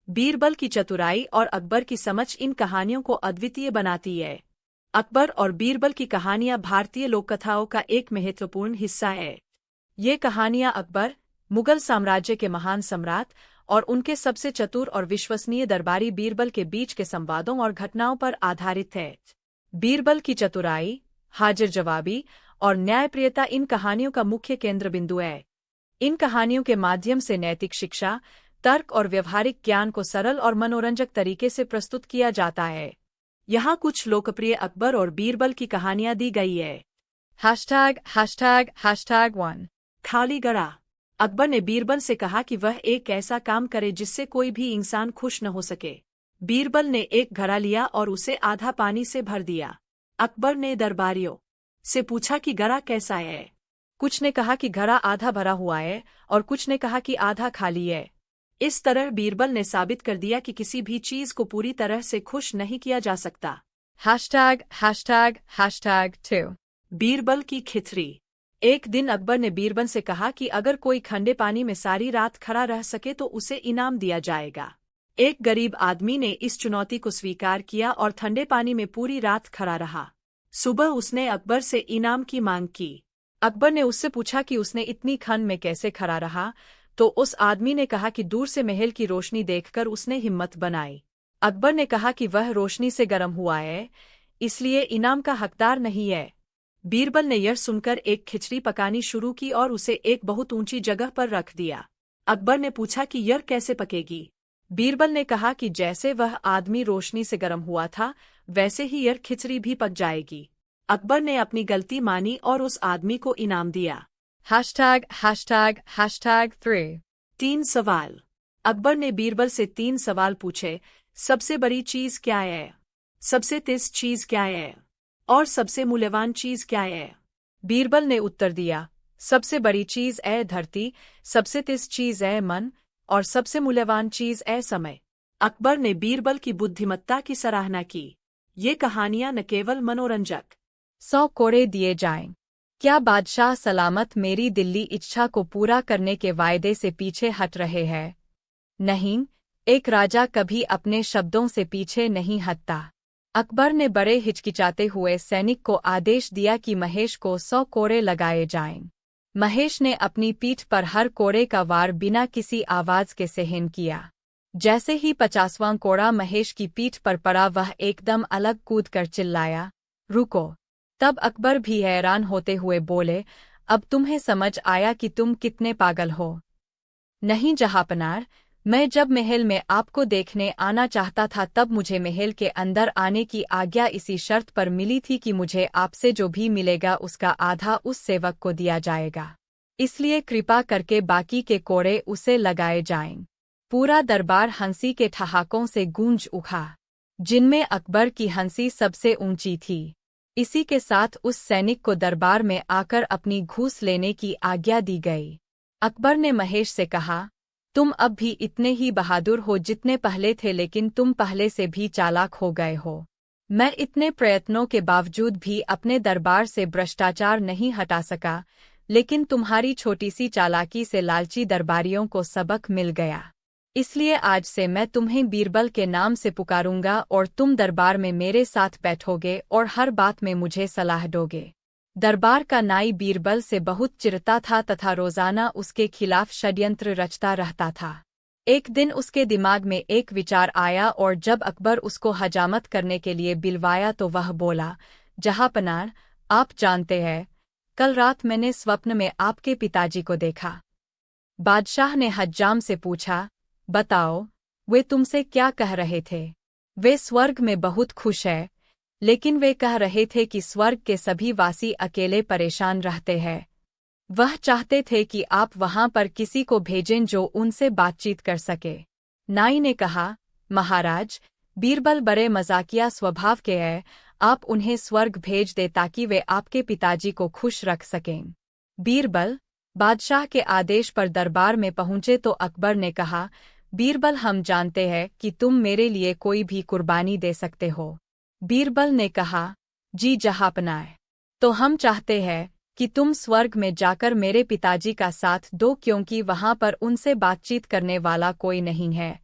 बीरबल की चतुराई और अकबर की समझ इन कहानियों को अद्वितीय बनाती है। अकबर और बीरबल की कहानियां भारतीय लोककथाओं का एक महत्वपूर्ण हिस्सा है। ये कहानियां अकबर, मुगल साम्राज्य के महान सम्राट, और उनके सबसे चतुर और विश्वसनीय दरबारी बीरबल के बीच के संवादों और घटनाओं पर आधारित है। बीरबल की चतुराई, हाजिर जवाबी और न्यायप्रियता इन कहानियों का मुख्य केंद्र बिंदु है। इन कहानियों के माध्यम से नैतिक शिक्षा, तर्क और व्यवहारिक ज्ञान को सरल और मनोरंजक तरीके से प्रस्तुत किया जाता है। यहाँ कुछ लोकप्रिय अकबर और बीरबल की कहानियां दी गई है। ####1 खाली गड़ा। अकबर ने बीरबल से कहा कि वह एक ऐसा काम करे जिससे कोई भी इंसान खुश न हो सके। बीरबल ने एक घड़ा लिया और उसे आधा पानी से भर दिया। अकबर ने दरबारियों से पूछा कि घड़ा कैसा है। कुछ ने कहा कि घड़ा आधा भरा हुआ है और कुछ ने कहा कि आधा खाली है। इस तरह बीरबल ने साबित कर दिया कि किसी भी चीज को पूरी तरह से खुश नहीं किया जा सकता। ####2 बीरबल की खिचड़ी। एक दिन अकबर ने बीरबल से कहा कि अगर कोई ठंडे पानी में सारी रात खड़ा रह सके तो उसे इनाम दिया जाएगा। एक गरीब आदमी ने इस चुनौती को स्वीकार किया और ठंडे पानी में पूरी रात खड़ा रहा। सुबह उसने अकबर से इनाम की मांग की। अकबर ने उससे पूछा कि उसने इतनी ठंड में कैसे खड़ा रहा, तो उस आदमी ने कहा कि दूर से महल की रोशनी देखकर उसने हिम्मत बनाई। अकबर ने कहा कि वह रोशनी से गर्म हुआ है, इसलिए इनाम का हकदार नहीं है। बीरबल ने यह सुनकर एक खिचड़ी पकानी शुरू की और उसे एक बहुत ऊंची जगह पर रख दिया। अकबर ने पूछा कि यह कैसे पकेगी। बीरबल ने कहा कि जैसे वह आदमी रोशनी से गर्म हुआ था, वैसे ही यह खिचड़ी भी पक जाएगी। अकबर ने अपनी गलती मानी और उस आदमी को इनाम दिया। ####3 3 सवाल। अकबर ने बीरबल से 3 सवाल पूछे। सबसे बड़ी चीज क्या है? सबसे तेज चीज क्या है? और सबसे मूल्यवान चीज क्या है? बीरबल ने उत्तर दिया, सबसे बड़ी चीज है धरती, सबसे तेज चीज है मन, और सबसे मूल्यवान चीज है समय। अकबर ने बीरबल की बुद्धिमत्ता की सराहना की। ये कहानियां न केवल मनोरंजक 100 कोड़े दिए जाएं। क्या बादशाह सलामत मेरी दिल्ली इच्छा को पूरा करने के वायदे से पीछे हट रहे हैं? नहीं, एक राजा कभी अपने शब्दों से पीछे नहीं हटता। अकबर ने बड़े हिचकिचाते हुए सैनिक को आदेश दिया कि महेश को 100 कोड़े लगाए जाएं। महेश ने अपनी पीठ पर हर कोड़े का वार बिना किसी आवाज के सहन किया। जैसे ही 50वां कोड़ा महेश की पीठ पर पड़ा वह एकदम अलग कूद कर चिल्लाया, रुको। तब अकबर भी हैरान होते हुए बोले, अब तुम्हें समझ आया कि तुम कितने पागल हो। नहीं जहांपनार, मैं जब महल में आपको देखने आना चाहता था तब मुझे महल के अंदर आने की आज्ञा इसी शर्त पर मिली थी कि मुझे आपसे जो भी मिलेगा उसका आधा उस सेवक को दिया जाएगा। इसलिए कृपा करके बाकी के कोड़े उसे लगाए जाएं। पूरा दरबार हंसी के ठहाकों से गूंज उठा, जिनमें अकबर की हंसी सबसे ऊंची थी। इसी के साथ उस सैनिक को दरबार में आकर अपनी घूस लेने की आज्ञा दी गई। अकबर ने महेश से कहा, तुम अब भी इतने ही बहादुर हो जितने पहले थे, लेकिन तुम पहले से भी चालाक हो गए हो। मैं इतने प्रयत्नों के बावजूद भी अपने दरबार से भ्रष्टाचार नहीं हटा सका, लेकिन तुम्हारी छोटी सी चालाकी से लालची दरबारियों को सबक मिल गया। इसलिए आज से मैं तुम्हें बीरबल के नाम से पुकारूंगा और तुम दरबार में मेरे साथ बैठोगे और हर बात में मुझे सलाह दोगे। दरबार का नाई बीरबल से बहुत चिढ़ता था तथा रोजाना उसके खिलाफ षड्यंत्र रचता रहता था। एक दिन उसके दिमाग में एक विचार आया और जब अकबर उसको हजामत करने के लिए बिलवाया तो वह बोला, जहांपनार, आप जानते हैं, कल रात मैंने स्वप्न में आपके पिताजी को देखा। बादशाह ने हज्जाम से पूछा, बताओ, वे तुमसे क्या कह रहे थे? वे स्वर्ग में बहुत खुश है, लेकिन वे कह रहे थे कि स्वर्ग के सभी वासी अकेले परेशान रहते हैं। वह चाहते थे कि आप वहां पर किसी को भेजें जो उनसे बातचीत कर सके। नाई ने कहा, महाराज, बीरबल बड़े मजाकिया स्वभाव के हैं, आप उन्हें स्वर्ग भेज दे ताकि वे आपके पिताजी को खुश रख सकें। बीरबल बादशाह के आदेश पर दरबार में पहुंचे तो अकबर ने कहा, बीरबल, हम जानते हैं कि तुम मेरे लिए कोई भी कुर्बानी दे सकते हो। बीरबल ने कहा, जी जहांपनार, तो हम चाहते हैं कि तुम स्वर्ग में जाकर मेरे पिताजी का साथ दो, क्योंकि वहां पर उनसे बातचीत करने वाला कोई नहीं है।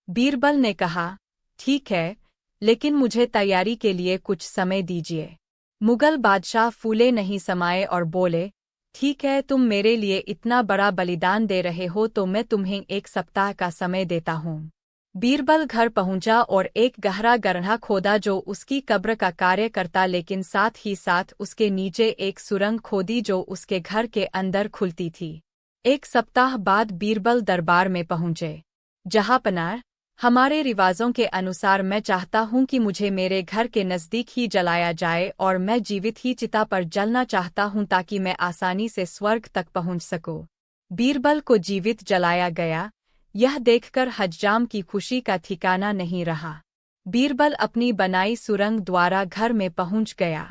बीरबल ने कहा, ठीक है, लेकिन मुझे तैयारी के लिए कुछ समय दीजिए। मुगल बादशाह फूले नहीं समाये और बोले, ठीक है, तुम मेरे लिए इतना बड़ा बलिदान दे रहे हो तो मैं तुम्हें 1 सप्ताह का समय देता हूँ। बीरबल घर पहुंचा और एक गहरा गड्ढा खोदा जो उसकी कब्र का कार्य करता, लेकिन साथ ही साथ उसके नीचे एक सुरंग खोदी जो उसके घर के अंदर खुलती थी। 1 सप्ताह बाद बीरबल दरबार में पहुंचे। जहांपनार, हमारे रिवाजों के अनुसार मैं चाहता हूं कि मुझे मेरे घर के नज़दीक ही जलाया जाए और मैं जीवित ही चिता पर जलना चाहता हूं ताकि मैं आसानी से स्वर्ग तक पहुंच सकूं। बीरबल को जीवित जलाया गया। यह देखकर हज्जाम की खुशी का ठिकाना नहीं रहा। बीरबल अपनी बनाई सुरंग द्वारा घर में पहुंच गया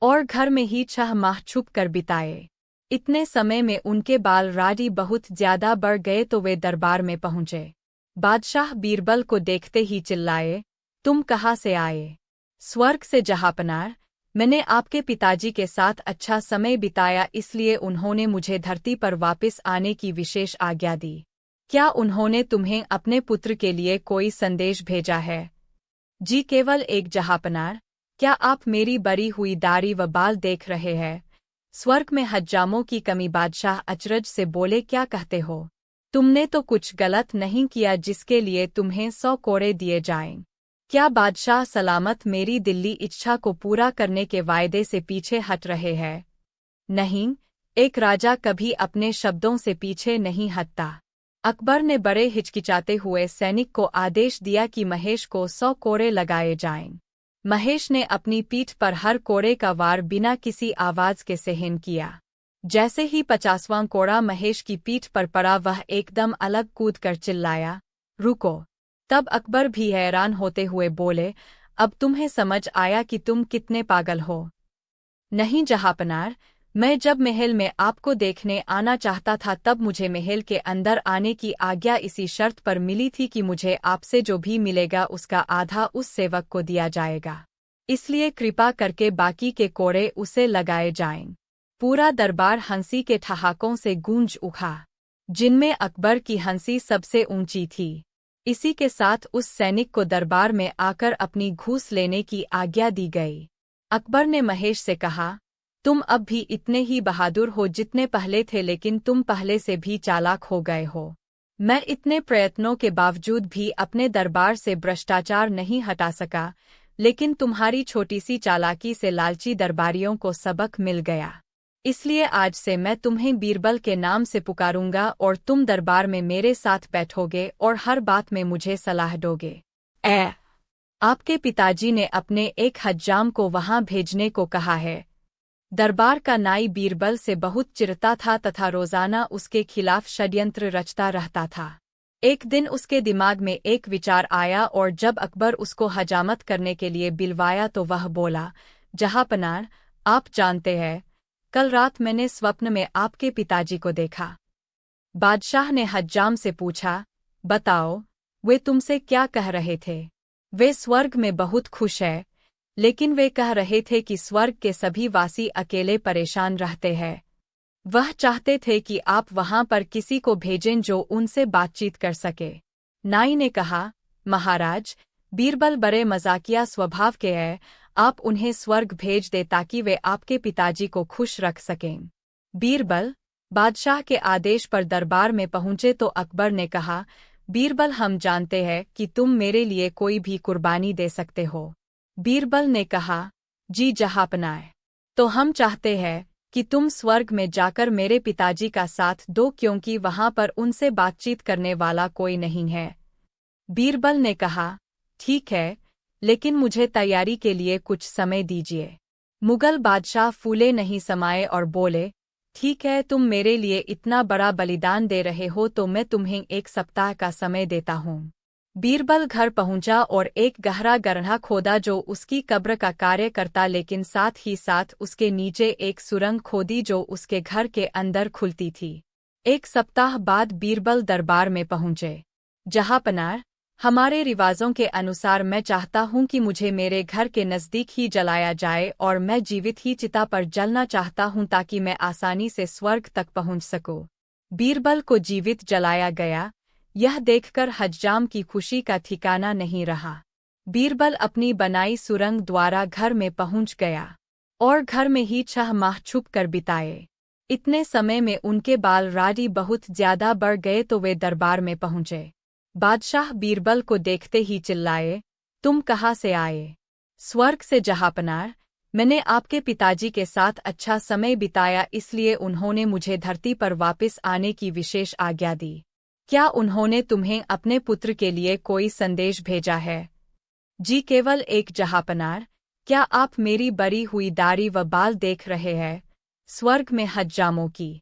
और घर में ही 6 माह छुप कर बिताए। इतने समय में उनके बाल राडी बहुत ज्यादा बढ़ गए तो वे दरबार में पहुंचे। बादशाह बीरबल को देखते ही चिल्लाए, तुम कहाँ से आए? स्वर्ग से जहांपनार, मैंने आपके पिताजी के साथ अच्छा समय बिताया, इसलिए उन्होंने मुझे धरती पर वापस आने की विशेष आज्ञा दी। क्या उन्होंने तुम्हें अपने पुत्र के लिए कोई संदेश भेजा है? जी केवल एक जहांपनार। क्या आप मेरी बरी हुई दाढ़ी व बाल देख रहे हैं? स्वर्ग में हज्जामों की कमी। बादशाह अचरज से बोले, क्या कहते हो? तुमने तो कुछ गलत नहीं किया जिसके लिए तुम्हें 100 कोड़े दिए जाएं। क्या बादशाह सलामत मेरी दिल्ली इच्छा को पूरा करने के वायदे से पीछे हट रहे हैं? नहीं, एक राजा कभी अपने शब्दों से पीछे नहीं हटता। अकबर ने बड़े हिचकिचाते हुए सैनिक को आदेश दिया कि महेश को 100 कोड़े लगाए जाएं। महेश ने अपनी पीठ पर हर कोड़े का वार बिना किसी आवाज के सहन किया। जैसे ही 50वां कोड़ा महेश की पीठ पर पड़ा वह एकदम अलग कूद कर चिल्लाया, रुको। तब अकबर भी हैरान होते हुए बोले, अब तुम्हें समझ आया कि तुम कितने पागल हो। नहीं जहांपनार, मैं जब महल में आपको देखने आना चाहता था तब मुझे महल के अंदर आने की आज्ञा इसी शर्त पर मिली थी कि मुझे आपसे जो भी मिलेगा उसका आधा उस सेवक को दिया जाएगा। इसलिए कृपा करके बाकी के कोड़े उसे लगाए जाएं। पूरा दरबार हंसी के ठहाकों से गूंज उठा, जिनमें अकबर की हंसी सबसे ऊंची थी। इसी के साथ उस सैनिक को दरबार में आकर अपनी घूस लेने की आज्ञा दी गई। अकबर ने महेश से कहा, तुम अब भी इतने ही बहादुर हो जितने पहले थे, लेकिन तुम पहले से भी चालाक हो गए हो। मैं इतने प्रयत्नों के बावजूद भी अपने दरबार से भ्रष्टाचार नहीं हटा सका, लेकिन तुम्हारी छोटी सी चालाकी से लालची दरबारियों को सबक मिल गया। इसलिए आज से मैं तुम्हें बीरबल के नाम से पुकारूंगा और तुम दरबार में मेरे साथ बैठोगे और हर बात में मुझे सलाह दोगे। आपके पिताजी ने अपने एक हज्जाम को वहां भेजने को कहा है। दरबार का नाई बीरबल से बहुत चिढ़ता था तथा रोजाना उसके खिलाफ षड्यंत्र रचता रहता था। एक दिन उसके दिमाग में एक विचार आया और जब अकबर उसको हजामत करने के लिए बिलवाया तो वह बोला, जहांपनाह, आप जानते हैं, कल रात मैंने स्वप्न में आपके पिताजी को देखा। बादशाह ने हज्जाम से पूछा, बताओ, वे तुमसे क्या कह रहे थे? वे स्वर्ग में बहुत खुश है, लेकिन वे कह रहे थे कि स्वर्ग के सभी वासी अकेले परेशान रहते हैं। वह चाहते थे कि आप वहां पर किसी को भेजें जो उनसे बातचीत कर सके। नाई ने कहा, महाराज, बीरबल बड़े मजाकिया स्वभाव के हैं, आप उन्हें स्वर्ग भेज दे ताकि वे आपके पिताजी को खुश रख सकें। बीरबल बादशाह के आदेश पर दरबार में पहुंचे तो अकबर ने कहा, बीरबल, हम जानते हैं कि तुम मेरे लिए कोई भी कुर्बानी दे सकते हो। बीरबल ने कहा, जी जहांपनाह, तो हम चाहते हैं कि तुम स्वर्ग में जाकर मेरे पिताजी का साथ दो, क्योंकि वहां पर उनसे बातचीत करने वाला कोई नहीं है। बीरबल ने कहा, ठीक है, लेकिन मुझे तैयारी के लिए कुछ समय दीजिए। मुगल बादशाह फूले नहीं समाये और बोले, ठीक है, तुम मेरे लिए इतना बड़ा बलिदान दे रहे हो तो मैं तुम्हें 1 सप्ताह का समय देता हूँ। बीरबल घर पहुंचा और एक गहरा गड्ढा खोदा जो उसकी कब्र का कार्य करता, लेकिन साथ ही साथ उसके नीचे एक सुरंग खोदी जो उसके घर के अंदर खुलती थी। 1 सप्ताह बाद बीरबल दरबार में पहुंचे। जहांपनाह, हमारे रिवाजों के अनुसार मैं चाहता हूं कि मुझे मेरे घर के नज़दीक ही जलाया जाए और मैं जीवित ही चिता पर जलना चाहता हूं ताकि मैं आसानी से स्वर्ग तक पहुंच सकूं। बीरबल को जीवित जलाया गया। यह देखकर हज्जाम की खुशी का ठिकाना नहीं रहा। बीरबल अपनी बनाई सुरंग द्वारा घर में पहुंच गया और घर में ही 6 माह छुप कर बिताए। इतने समय में उनके बाल राडी बहुत ज्यादा बढ़ गए तो वे दरबार में पहुंचे। बादशाह बीरबल को देखते ही चिल्लाए, तुम कहाँ से आए? स्वर्ग से जहांपनाह, मैंने आपके पिताजी के साथ अच्छा समय बिताया, इसलिए उन्होंने मुझे धरती पर वापस आने की विशेष आज्ञा दी। क्या उन्होंने तुम्हें अपने पुत्र के लिए कोई संदेश भेजा है? जी केवल एक, जहांपनाह। क्या आप मेरी बरी हुई दाढ़ी व बाल देख रहे हैं? स्वर्ग में हज्जामों की।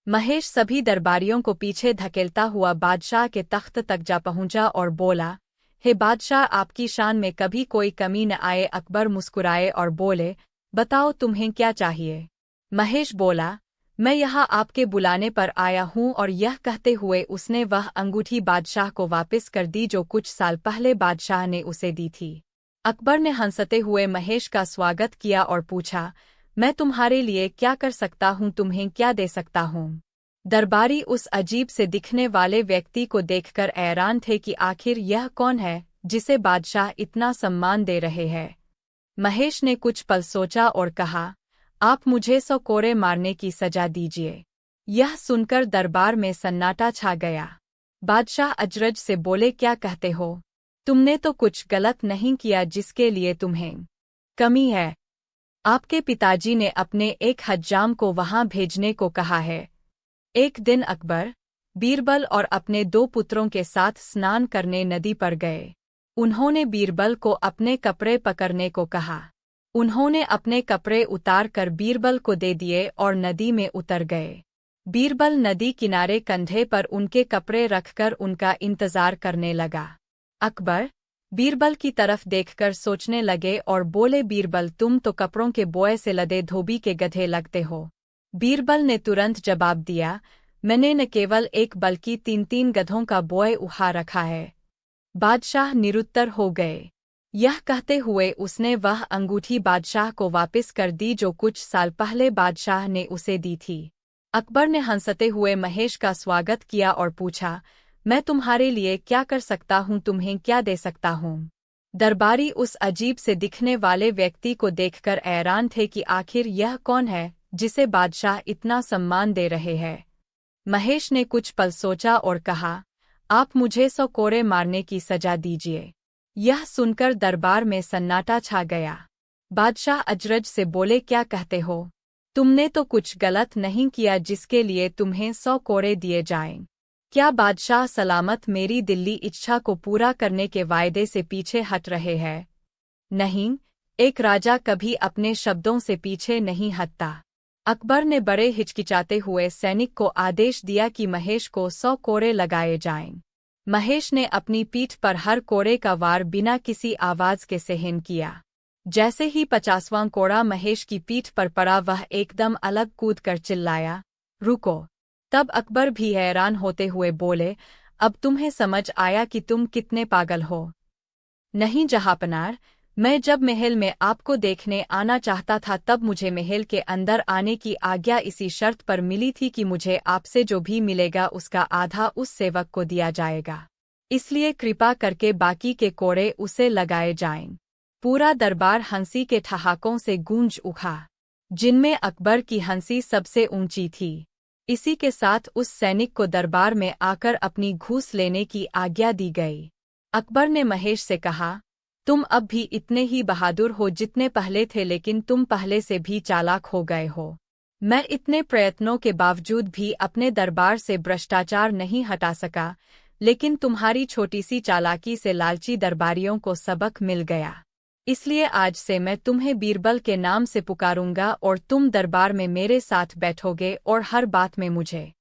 महेश सभी दरबारियों को पीछे धकेलता हुआ बादशाह के तख्त तक जा पहुंचा और बोला, हे बादशाह, आपकी शान में कभी कोई कमी न आए। अकबर मुस्कुराए और बोले, बताओ तुम्हें क्या चाहिए? महेश बोला, मैं यहाँ आपके बुलाने पर आया हूँ, और यह कहते हुए उसने वह अंगूठी बादशाह को वापस कर दी जो कुछ साल पहले बादशाह ने उसे दी थी। अकबर ने हंसते हुए महेश का स्वागत किया और पूछा, मैं तुम्हारे लिए क्या कर सकता हूँ, तुम्हें क्या दे सकता हूँ? दरबारी उस अजीब से दिखने वाले व्यक्ति को देखकर हैरान थे कि आखिर यह कौन है जिसे बादशाह इतना सम्मान दे रहे हैं। महेश ने कुछ पल सोचा और कहा, आप मुझे 100 कोड़े मारने की सजा दीजिए। यह सुनकर दरबार में सन्नाटा छा गया। बादशाह अजरज से बोले, क्या कहते हो? तुमने तो कुछ गलत नहीं किया जिसके लिए तुम्हें कमी है। आपके पिताजी ने अपने एक हज्जाम को वहां भेजने को कहा है। एक दिन अकबर, बीरबल और अपने 2 पुत्रों के साथ स्नान करने नदी पर गए। उन्होंने बीरबल को अपने कपड़े पकड़ने को कहा। उन्होंने अपने कपड़े उतार कर बीरबल को दे दिए और नदी में उतर गए। बीरबल नदी किनारे कंधे पर उनके कपड़े रखकर उनका इंतजार करने लगा। अकबर बीरबल की तरफ देखकर सोचने लगे और बोले, बीरबल, तुम तो कपड़ों के बोए से लदे धोबी के गधे लगते हो। बीरबल ने तुरंत जवाब दिया, मैंने न केवल एक बल्कि 3 गधों का बोए उठा रखा है। बादशाह निरुत्तर हो गए। यह कहते हुए उसने वह अंगूठी बादशाह को वापस कर दी जो कुछ साल पहले बादशाह ने उसे दी थी। अकबर ने हंसते हुए महेश का स्वागत किया और पूछा, मैं तुम्हारे लिए क्या कर सकता हूँ, तुम्हें क्या दे सकता हूँ? दरबारी उस अजीब से दिखने वाले व्यक्ति को देखकर हैरान थे कि आखिर यह कौन है जिसे बादशाह इतना सम्मान दे रहे हैं। महेश ने कुछ पल सोचा और कहा, आप मुझे 100 कोड़े मारने की सजा दीजिए। यह सुनकर दरबार में सन्नाटा छा गया। बादशाह अजरज से बोले, क्या कहते हो? तुमने तो कुछ गलत नहीं किया जिसके लिए तुम्हें 100 कोड़े दिए जाएं। क्या बादशाह सलामत मेरी दिल्ली इच्छा को पूरा करने के वायदे से पीछे हट रहे हैं? नहीं, एक राजा कभी अपने शब्दों से पीछे नहीं हटता। अकबर ने बड़े हिचकिचाते हुए सैनिक को आदेश दिया कि महेश को 100 कोड़े लगाए जाएं। महेश ने अपनी पीठ पर हर कोड़े का वार बिना किसी आवाज के सहन किया। जैसे ही 50वां कोड़ा महेश की पीठ पर पड़ा, वह एकदम अलग कूद कर चिल्लाया, रुको! तब अकबर भी हैरान होते हुए बोले, अब तुम्हें समझ आया कि तुम कितने पागल हो? नहीं जहांपनार, मैं जब महल में आपको देखने आना चाहता था तब मुझे महल के अंदर आने की आज्ञा इसी शर्त पर मिली थी कि मुझे आपसे जो भी मिलेगा उसका आधा उस सेवक को दिया जाएगा। इसलिए कृपा करके बाकी के कोड़े उसे लगाए जाएं। पूरा दरबार हंसी के ठहाकों से गूंज उठा, जिनमें अकबर की हंसी सबसे ऊंची थी। इसी के साथ उस सैनिक को दरबार में आकर अपनी घूस लेने की आज्ञा दी गई। अकबर ने महेश से कहा, तुम अब भी इतने ही बहादुर हो जितने पहले थे, लेकिन तुम पहले से भी चालाक हो गए हो। मैं इतने प्रयत्नों के बावजूद भी अपने दरबार से भ्रष्टाचार नहीं हटा सका, लेकिन तुम्हारी छोटी सी चालाकी से लालची दरबारियों को सबक मिल गया। इसलिए आज से मैं तुम्हें बीरबल के नाम से पुकारूंगा और तुम दरबार में मेरे साथ बैठोगे और हर बात में मुझे।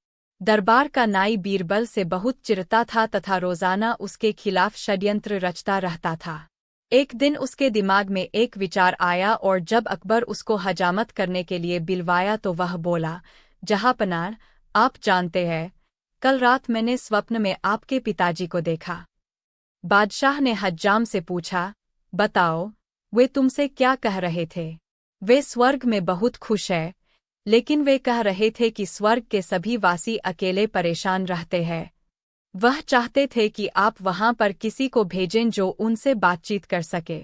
दरबार का नाई बीरबल से बहुत चिढ़ता था तथा रोजाना उसके खिलाफ षड्यंत्र रचता रहता था। एक दिन उसके दिमाग में एक विचार आया और जब अकबर उसको हजामत करने के लिए बिलवाया तो वह बोला, जहांपनार, आप जानते हैं, कल रात मैंने स्वप्न में आपके पिताजी को देखा। बादशाह ने हज्जाम से पूछा, बताओ, वे तुमसे क्या कह रहे थे? वे स्वर्ग में बहुत खुश है, लेकिन वे कह रहे थे कि स्वर्ग के सभी वासी अकेले परेशान रहते हैं। वह चाहते थे कि आप वहां पर किसी को भेजें जो उनसे बातचीत कर सके।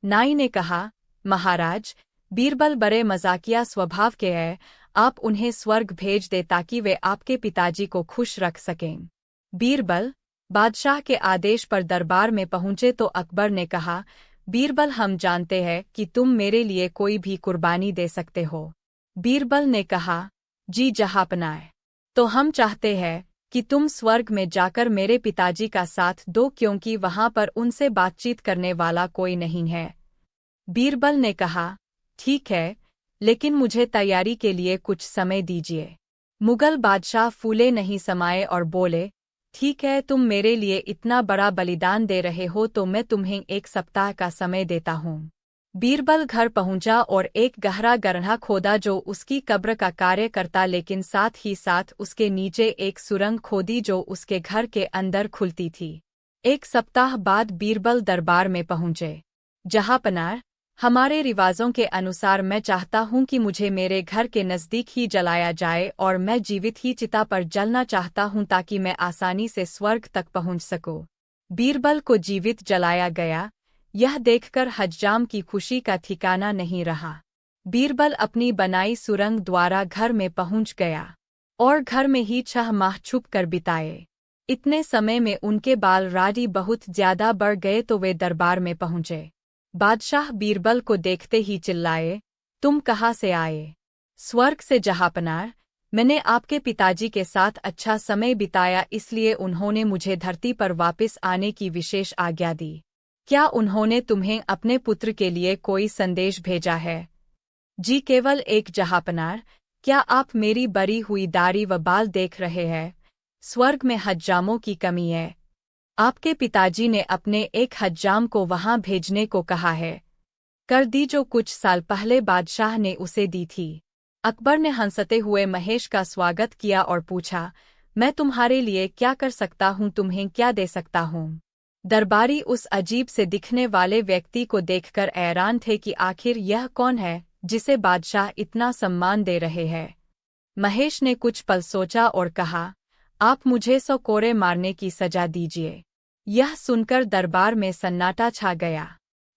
नाई ने कहा, महाराज, बीरबल बड़े मजाकिया स्वभाव के हैं, आप उन्हें स्वर्ग भेज दे ताकि वे आपके पिताजी को खुश रख सकें। बीरबल बादशाह के आदेश पर दरबार में पहुंचे तो अकबर ने कहा, बीरबल, हम जानते हैं कि तुम मेरे लिए कोई भी कुर्बानी दे सकते हो। बीरबल ने कहा, जी जहांपनार, तो हम चाहते हैं कि तुम स्वर्ग में जाकर मेरे पिताजी का साथ दो, क्योंकि वहां पर उनसे बातचीत करने वाला कोई नहीं है। बीरबल ने कहा, ठीक है, लेकिन मुझे तैयारी के लिए कुछ समय दीजिए। मुगल बादशाह फूले नहीं समाये और बोले, ठीक है, तुम मेरे लिए इतना बड़ा बलिदान दे रहे हो तो मैं तुम्हें 1 सप्ताह का समय देता हूँ। बीरबल घर पहुंचा और एक गहरा गड्ढा खोदा जो उसकी कब्र का कार्य करता, लेकिन साथ ही साथ उसके नीचे एक सुरंग खोदी जो उसके घर के अंदर खुलती थी। 1 सप्ताह बाद बीरबल दरबार में पहुंचे। जहांपनार, हमारे रिवाजों के अनुसार मैं चाहता हूं कि मुझे मेरे घर के नज़दीक ही जलाया जाए और मैं जीवित ही चिता पर जलना चाहता हूं ताकि मैं आसानी से स्वर्ग तक पहुंच सकूं। बीरबल को जीवित जलाया गया। यह देखकर हज्जाम की खुशी का ठिकाना नहीं रहा। बीरबल अपनी बनाई सुरंग द्वारा घर में पहुंच गया और घर में ही 6 माह छुप कर बिताए। इतने समय में उनके बाल राडी बहुत ज्यादा बढ़ गए तो वे दरबार में पहुंचे। बादशाह बीरबल को देखते ही चिल्लाए, तुम कहाँ से आए? स्वर्ग से जहांपनार, मैंने आपके पिताजी के साथ अच्छा समय बिताया, इसलिए उन्होंने मुझे धरती पर वापस आने की विशेष आज्ञा दी। क्या उन्होंने तुम्हें अपने पुत्र के लिए कोई संदेश भेजा है? जी केवल एक जहांपनार। क्या आप मेरी बरी हुई दाढ़ी व बाल देख रहे हैं? स्वर्ग में हज्जामों की कमी है। आपके पिताजी ने अपने एक हज्जाम को वहां भेजने को कहा है। कर दी जो कुछ साल पहले बादशाह ने उसे दी थी। अकबर ने हंसते हुए महेश का स्वागत किया और पूछा, मैं तुम्हारे लिए क्या कर सकता हूँ, तुम्हें क्या दे सकता हूँ? दरबारी उस अजीब से दिखने वाले व्यक्ति को देखकर हैरान थे कि आखिर यह कौन है जिसे बादशाह इतना सम्मान दे रहे हैं। महेश ने कुछ पल सोचा और कहा, आप मुझे 100 कोड़े मारने की सजा दीजिए। यह सुनकर दरबार में सन्नाटा छा गया।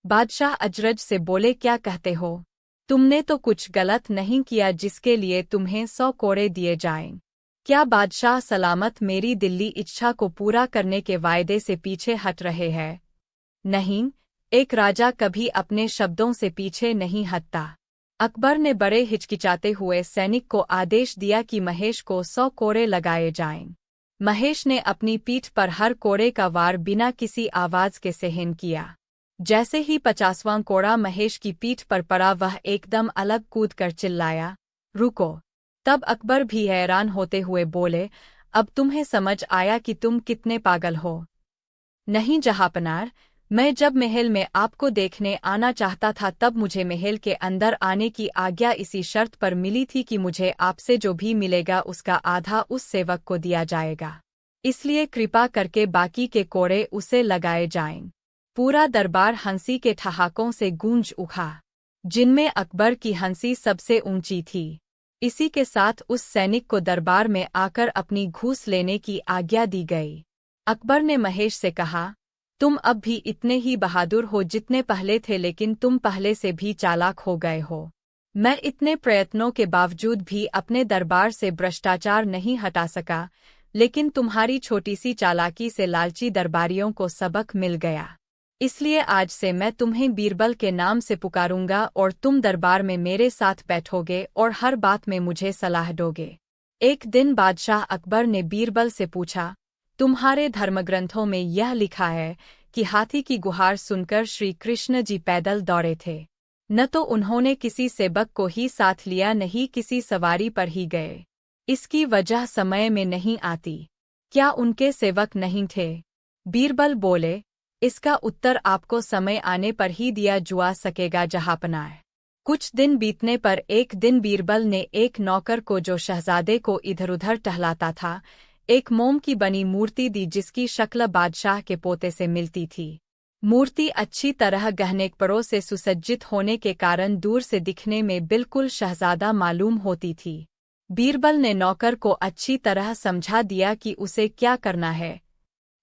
बादशाह अजरज से बोले, क्या कहते हो? तुमने तो कुछ गलत नहीं किया जिसके लिए तुम्हें 100 कोड़े दिए जाएं। क्या बादशाह सलामत मेरी दिल्ली इच्छा को पूरा करने के वायदे से पीछे हट रहे हैं? नहीं, एक राजा कभी अपने शब्दों से पीछे नहीं हटता। अकबर ने बड़े हिचकिचाते हुए सैनिक को आदेश दिया कि महेश को 100 कोड़े लगाए जाएं। महेश ने अपनी पीठ पर हर कोड़े का वार बिना किसी आवाज के सहन किया। जैसे ही 50वां कोड़ा महेश की पीठ पर पड़ा वह एकदम अलग कूद कर चिल्लाया, रुको! तब अकबर भी हैरान होते हुए बोले, अब तुम्हें समझ आया कि तुम कितने पागल हो? नहीं जहांपनार, मैं जब महल में आपको देखने आना चाहता था तब मुझे महल के अंदर आने की आज्ञा इसी शर्त पर मिली थी कि मुझे आपसे जो भी मिलेगा उसका आधा उस सेवक को दिया जाएगा। इसलिए कृपा करके बाकी के कोड़े उसे लगाए जाएं। पूरा दरबार हंसी के ठहाकों से गूंज उठा, जिनमें अकबर की हंसी सबसे ऊंची थी। इसी के साथ उस सैनिक को दरबार में आकर अपनी घूस लेने की आज्ञा दी गई। अकबर ने महेश से कहा, तुम अब भी इतने ही बहादुर हो जितने पहले थे, लेकिन तुम पहले से भी चालाक हो गए हो। मैं इतने प्रयत्नों के बावजूद भी अपने दरबार से भ्रष्टाचार नहीं हटा सका, लेकिन तुम्हारी छोटी सी चालाकी से लालची दरबारियों को सबक मिल गया। इसलिए आज से मैं तुम्हें बीरबल के नाम से पुकारूंगा और तुम दरबार में मेरे साथ बैठोगे और हर बात में मुझे सलाह दोगे। एक दिन बादशाह अकबर ने बीरबल से पूछा, तुम्हारे धर्मग्रंथों में यह लिखा है कि हाथी की गुहार सुनकर श्री कृष्ण जी पैदल दौड़े थे। न तो उन्होंने किसी सेवक को ही साथ लिया, नहीं किसी सवारी पर ही गए। इसकी वजह समय में नहीं आती। क्या उनके सेवक नहीं थे? बीरबल बोले, इसका उत्तर आपको समय आने पर ही दिया जा सकेगा जहांपनाह। कुछ दिन बीतने पर एक दिन बीरबल ने एक नौकर को, जो शहजादे को इधर-उधर टहलाता था, एक मोम की बनी मूर्ति दी जिसकी शक्ल बादशाह के पोते से मिलती थी। मूर्ति अच्छी तरह गहनेकपरों से सुसज्जित होने के कारण दूर से दिखने में बिल्कुल शहजादा मालूम होती थी। बीरबल ने नौकर को अच्छी तरह समझा दिया कि उसे क्या करना है।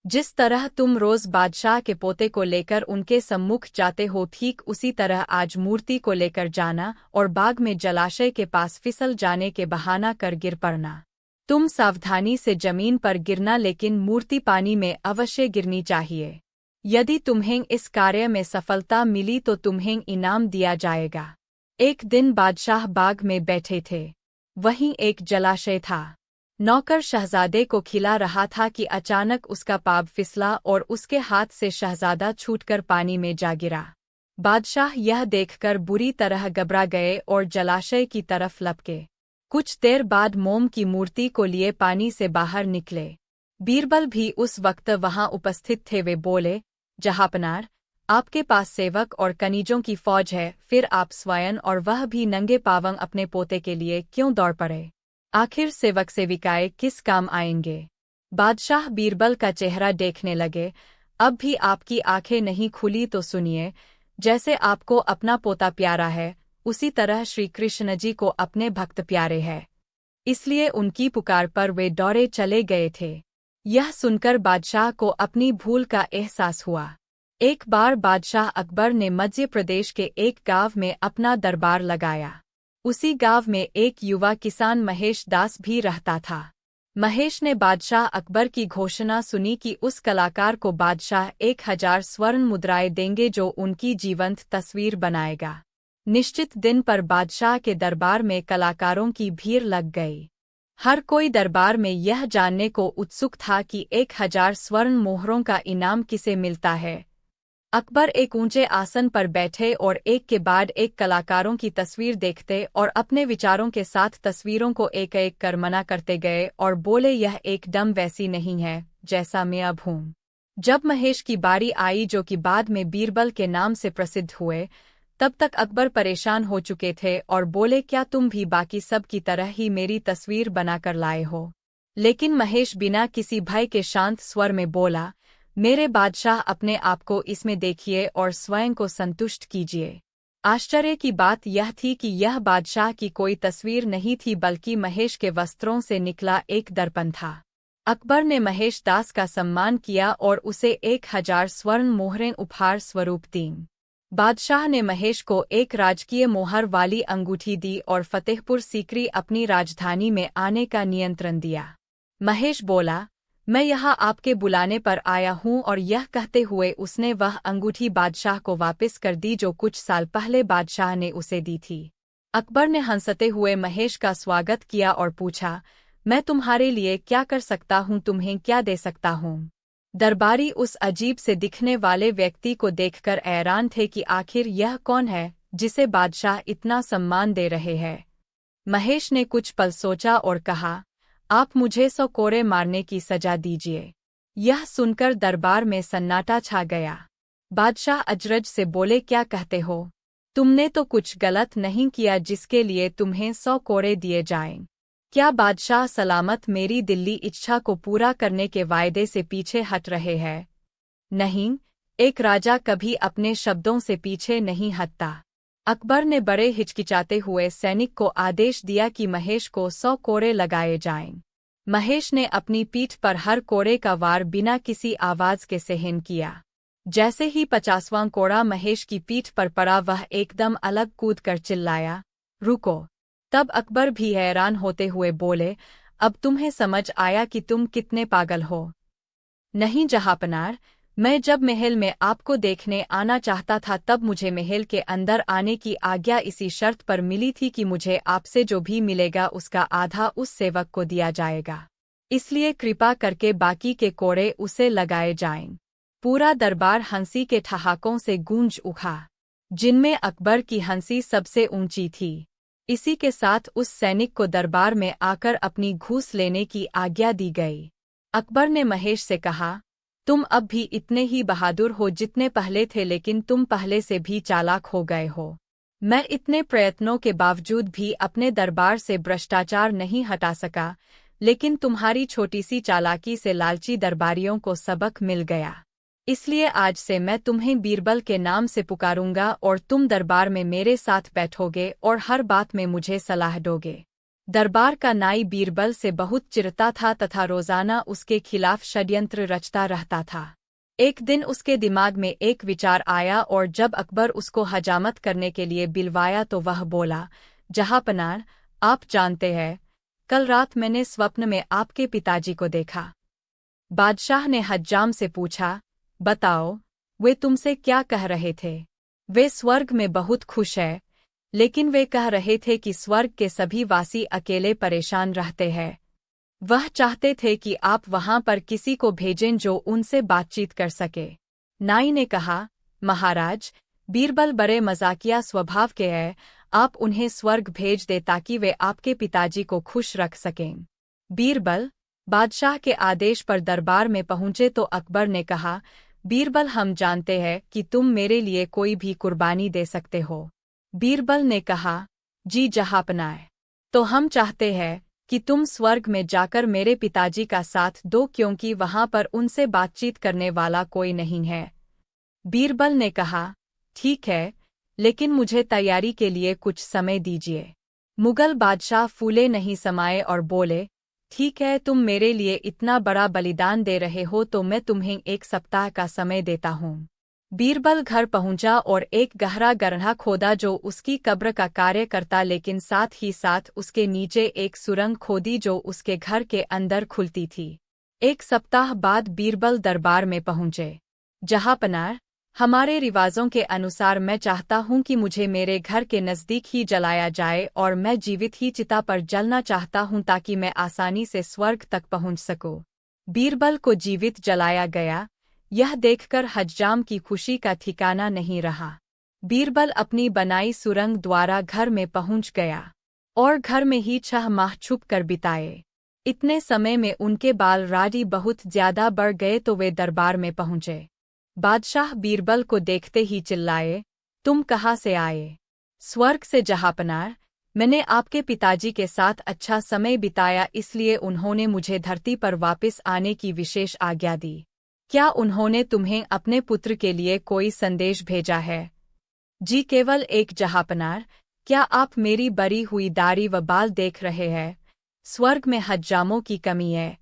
जिस तरह तुम रोज बादशाह के पोते को लेकर उनके सम्मुख जाते हो, ठीक उसी तरह आज मूर्ति को लेकर जाना और बाग में जलाशय के पास फिसल जाने के बहाना कर गिर पड़ना। तुम सावधानी से जमीन पर गिरना, लेकिन मूर्ति पानी में अवश्य गिरनी चाहिए। यदि तुम्हें इस कार्य में सफलता मिली तो तुम्हें इनाम दिया जाएगा। एक दिन बादशाह बाग में बैठे थे। वहीं एक जलाशय था। नौकर शहजादे को खिला रहा था कि अचानक उसका पाँव फिसला और उसके हाथ से शहजादा छूटकर पानी में जा गिरा। बादशाह यह देखकर बुरी तरह घबरा गए और जलाशय की तरफ लपके। कुछ देर बाद मोम की मूर्ति को लिए पानी से बाहर निकले। बीरबल भी उस वक्त वहां उपस्थित थे। वे बोले, जहांपनार, आपके पास सेवक और कनीजों की फौज है, फिर आप स्वयं और वह भी नंगे पांव अपने पोते के लिए क्यों दौड़ पड़े? आखिर सेवक सेविकाएं किस काम आएंगे? बादशाह बीरबल का चेहरा देखने लगे। अब भी आपकी आंखें नहीं खुली तो सुनिए, जैसे आपको अपना पोता प्यारा है, उसी तरह श्री कृष्ण जी को अपने भक्त प्यारे हैं। इसलिए उनकी पुकार पर वे दौड़े चले गए थे। यह सुनकर बादशाह को अपनी भूल का एहसास हुआ। एक बार बादशाह अकबर ने मध्य प्रदेश के एक गांव में अपना दरबार लगाया। उसी गांव में एक युवा किसान महेश दास भी रहता था। महेश ने बादशाह अकबर की घोषणा सुनी कि उस कलाकार को बादशाह 1000 स्वर्ण मुद्राएं देंगे जो उनकी जीवंत तस्वीर बनाएगा। निश्चित दिन पर बादशाह के दरबार में कलाकारों की भीड़ लग गई। हर कोई दरबार में यह जानने को उत्सुक था कि 1000 स्वर्ण मोहरों का इनाम किसे मिलता है। अकबर एक ऊंचे आसन पर बैठे और एक के बाद एक कलाकारों की तस्वीर देखते और अपने विचारों के साथ तस्वीरों को एक एक कर मना करते गए और बोले, यह एकदम वैसी नहीं है जैसा मैं अब हूँ। जब महेश की बारी आई, जो कि बाद में बीरबल के नाम से प्रसिद्ध हुए, तब तक अकबर परेशान हो चुके थे और बोले, क्या तुम भी बाकी सब की तरह ही मेरी तस्वीर बनाकर लाए हो? लेकिन महेश बिना किसी भय के शांत स्वर में बोला, मेरे बादशाह, अपने आप को इसमें देखिए और स्वयं को संतुष्ट कीजिए। आश्चर्य की बात यह थी कि यह बादशाह की कोई तस्वीर नहीं थी, बल्कि महेश के वस्त्रों से निकला एक दर्पण था। अकबर ने महेश दास का सम्मान किया और उसे 1000 स्वर्ण मोहरें उपहार स्वरूप दीं। बादशाह ने महेश को एक राजकीय मोहर वाली अंगूठी दी और फतेहपुर सीकरी अपनी राजधानी में आने का नियंत्रण दिया। महेश बोला, मैं यहाँ आपके बुलाने पर आया हूँ, और यह कहते हुए उसने वह अंगूठी बादशाह को वापस कर दी जो कुछ साल पहले बादशाह ने उसे दी थी। अकबर ने हंसते हुए महेश का स्वागत किया और पूछा, मैं तुम्हारे लिए क्या कर सकता हूँ, तुम्हें क्या दे सकता हूँ? दरबारी उस अजीब से दिखने वाले व्यक्ति को देखकर हैरान थे कि आखिर यह कौन है जिसे बादशाह इतना सम्मान दे रहे हैं। महेश ने कुछ पल सोचा और कहा, आप मुझे 100 कोड़े मारने की सजा दीजिए। यह सुनकर दरबार में सन्नाटा छा गया। बादशाह अजरज से बोले, क्या कहते हो? तुमने तो कुछ गलत नहीं किया जिसके लिए तुम्हें 100 कोड़े दिए जाएं। क्या बादशाह सलामत मेरी दिल्ली इच्छा को पूरा करने के वायदे से पीछे हट रहे हैं? नहीं, एक राजा कभी अपने शब्दों से पीछे नहीं हटता। अकबर ने बड़े हिचकिचाते हुए सैनिक को आदेश दिया कि महेश को 100 कोड़े लगाए जाएं। महेश ने अपनी पीठ पर हर कोड़े का वार बिना किसी आवाज के सहन किया। जैसे ही 50वां कोड़ा महेश की पीठ पर पड़ा, वह एकदम अलग कूद कर चिल्लाया, रुको! तब अकबर भी हैरान होते हुए बोले, अब तुम्हें समझ आया कि तुम कितने पागल हो? नहीं जहांपनार, मैं जब महल में आपको देखने आना चाहता था तब मुझे महल के अंदर आने की आज्ञा इसी शर्त पर मिली थी कि मुझे आपसे जो भी मिलेगा उसका आधा उस सेवक को दिया जाएगा। इसलिए कृपा करके बाकी के कोड़े उसे लगाए जाएं। पूरा दरबार हंसी के ठहाकों से गूंज उठा, जिनमें अकबर की हंसी सबसे ऊंची थी। इसी के साथ उस सैनिक को दरबार में आकर अपनी घूस लेने की आज्ञा दी गई। अकबर ने महेश से कहा, तुम अब भी इतने ही बहादुर हो जितने पहले थे, लेकिन तुम पहले से भी चालाक हो गए हो। मैं इतने प्रयत्नों के बावजूद भी अपने दरबार से भ्रष्टाचार नहीं हटा सका, लेकिन तुम्हारी छोटी सी चालाकी से लालची दरबारियों को सबक मिल गया। इसलिए आज से मैं तुम्हें बीरबल के नाम से पुकारूंगा और तुम दरबार में मेरे साथ बैठोगे और हर बात में मुझे सलाह दोगे। दरबार का नाई बीरबल से बहुत चिढ़ता था तथा रोजाना उसके खिलाफ षड्यंत्र रचता रहता था। एक दिन उसके दिमाग में एक विचार आया और जब अकबर उसको हजामत करने के लिए बिलवाया तो वह बोला, जहांपनार, आप जानते हैं, कल रात मैंने स्वप्न में आपके पिताजी को देखा। बादशाह ने हज्जाम से पूछा, बताओ, वे तुमसे क्या कह रहे थे? वे स्वर्ग में बहुत खुश है, लेकिन वे कह रहे थे कि स्वर्ग के सभी वासी अकेले परेशान रहते हैं। वह चाहते थे कि आप वहां पर किसी को भेजें जो उनसे बातचीत कर सके। नाई ने कहा, महाराज, बीरबल बड़े मजाकिया स्वभाव के हैं, आप उन्हें स्वर्ग भेज दे ताकि वे आपके पिताजी को खुश रख सकें। बीरबल बादशाह के आदेश पर दरबार में पहुंचे तो अकबर ने कहा, बीरबल, हम जानते हैं कि तुम मेरे लिए कोई भी कुर्बानी दे सकते हो। बीरबल ने कहा, जी जहांपनार, तो हम चाहते हैं कि तुम स्वर्ग में जाकर मेरे पिताजी का साथ दो, क्योंकि वहां पर उनसे बातचीत करने वाला कोई नहीं है। बीरबल ने कहा, ठीक है, लेकिन मुझे तैयारी के लिए कुछ समय दीजिए। मुगल बादशाह फूले नहीं समाये और बोले, ठीक है, तुम मेरे लिए इतना बड़ा बलिदान दे रहे हो तो मैं तुम्हें 1 सप्ताह का समय देता हूँ। बीरबल घर पहुंचा और एक गहरा गड्ढा खोदा जो उसकी कब्र का कार्य करता, लेकिन साथ ही साथ उसके नीचे एक सुरंग खोदी जो उसके घर के अंदर खुलती थी। 1 सप्ताह बाद बीरबल दरबार में पहुंचे। जहांपनार, हमारे रिवाजों के अनुसार मैं चाहता हूं कि मुझे मेरे घर के नज़दीक ही जलाया जाए और मैं जीवित ही चिता पर जलना चाहता हूं ताकि मैं आसानी से स्वर्ग तक पहुंच सकूं। बीरबल को जीवित जलाया गया। यह देखकर हज्जाम की खुशी का ठिकाना नहीं रहा। बीरबल अपनी बनाई सुरंग द्वारा घर में पहुंच गया और घर में ही 6 माह छुप कर बिताए। इतने समय में उनके बाल राडी बहुत ज्यादा बढ़ गए तो वे दरबार में पहुंचे। बादशाह बीरबल को देखते ही चिल्लाए, तुम कहाँ से आए? स्वर्ग से जहांपनार, मैंने आपके पिताजी के साथ अच्छा समय बिताया, इसलिए उन्होंने मुझे धरती पर वापस आने की विशेष आज्ञा दी। क्या उन्होंने तुम्हें अपने पुत्र के लिए कोई संदेश भेजा है? जी केवल एक जहांपनार। क्या आप मेरी बरी हुई दाढ़ी व बाल देख रहे हैं? स्वर्ग में हज्जामों की कमी है।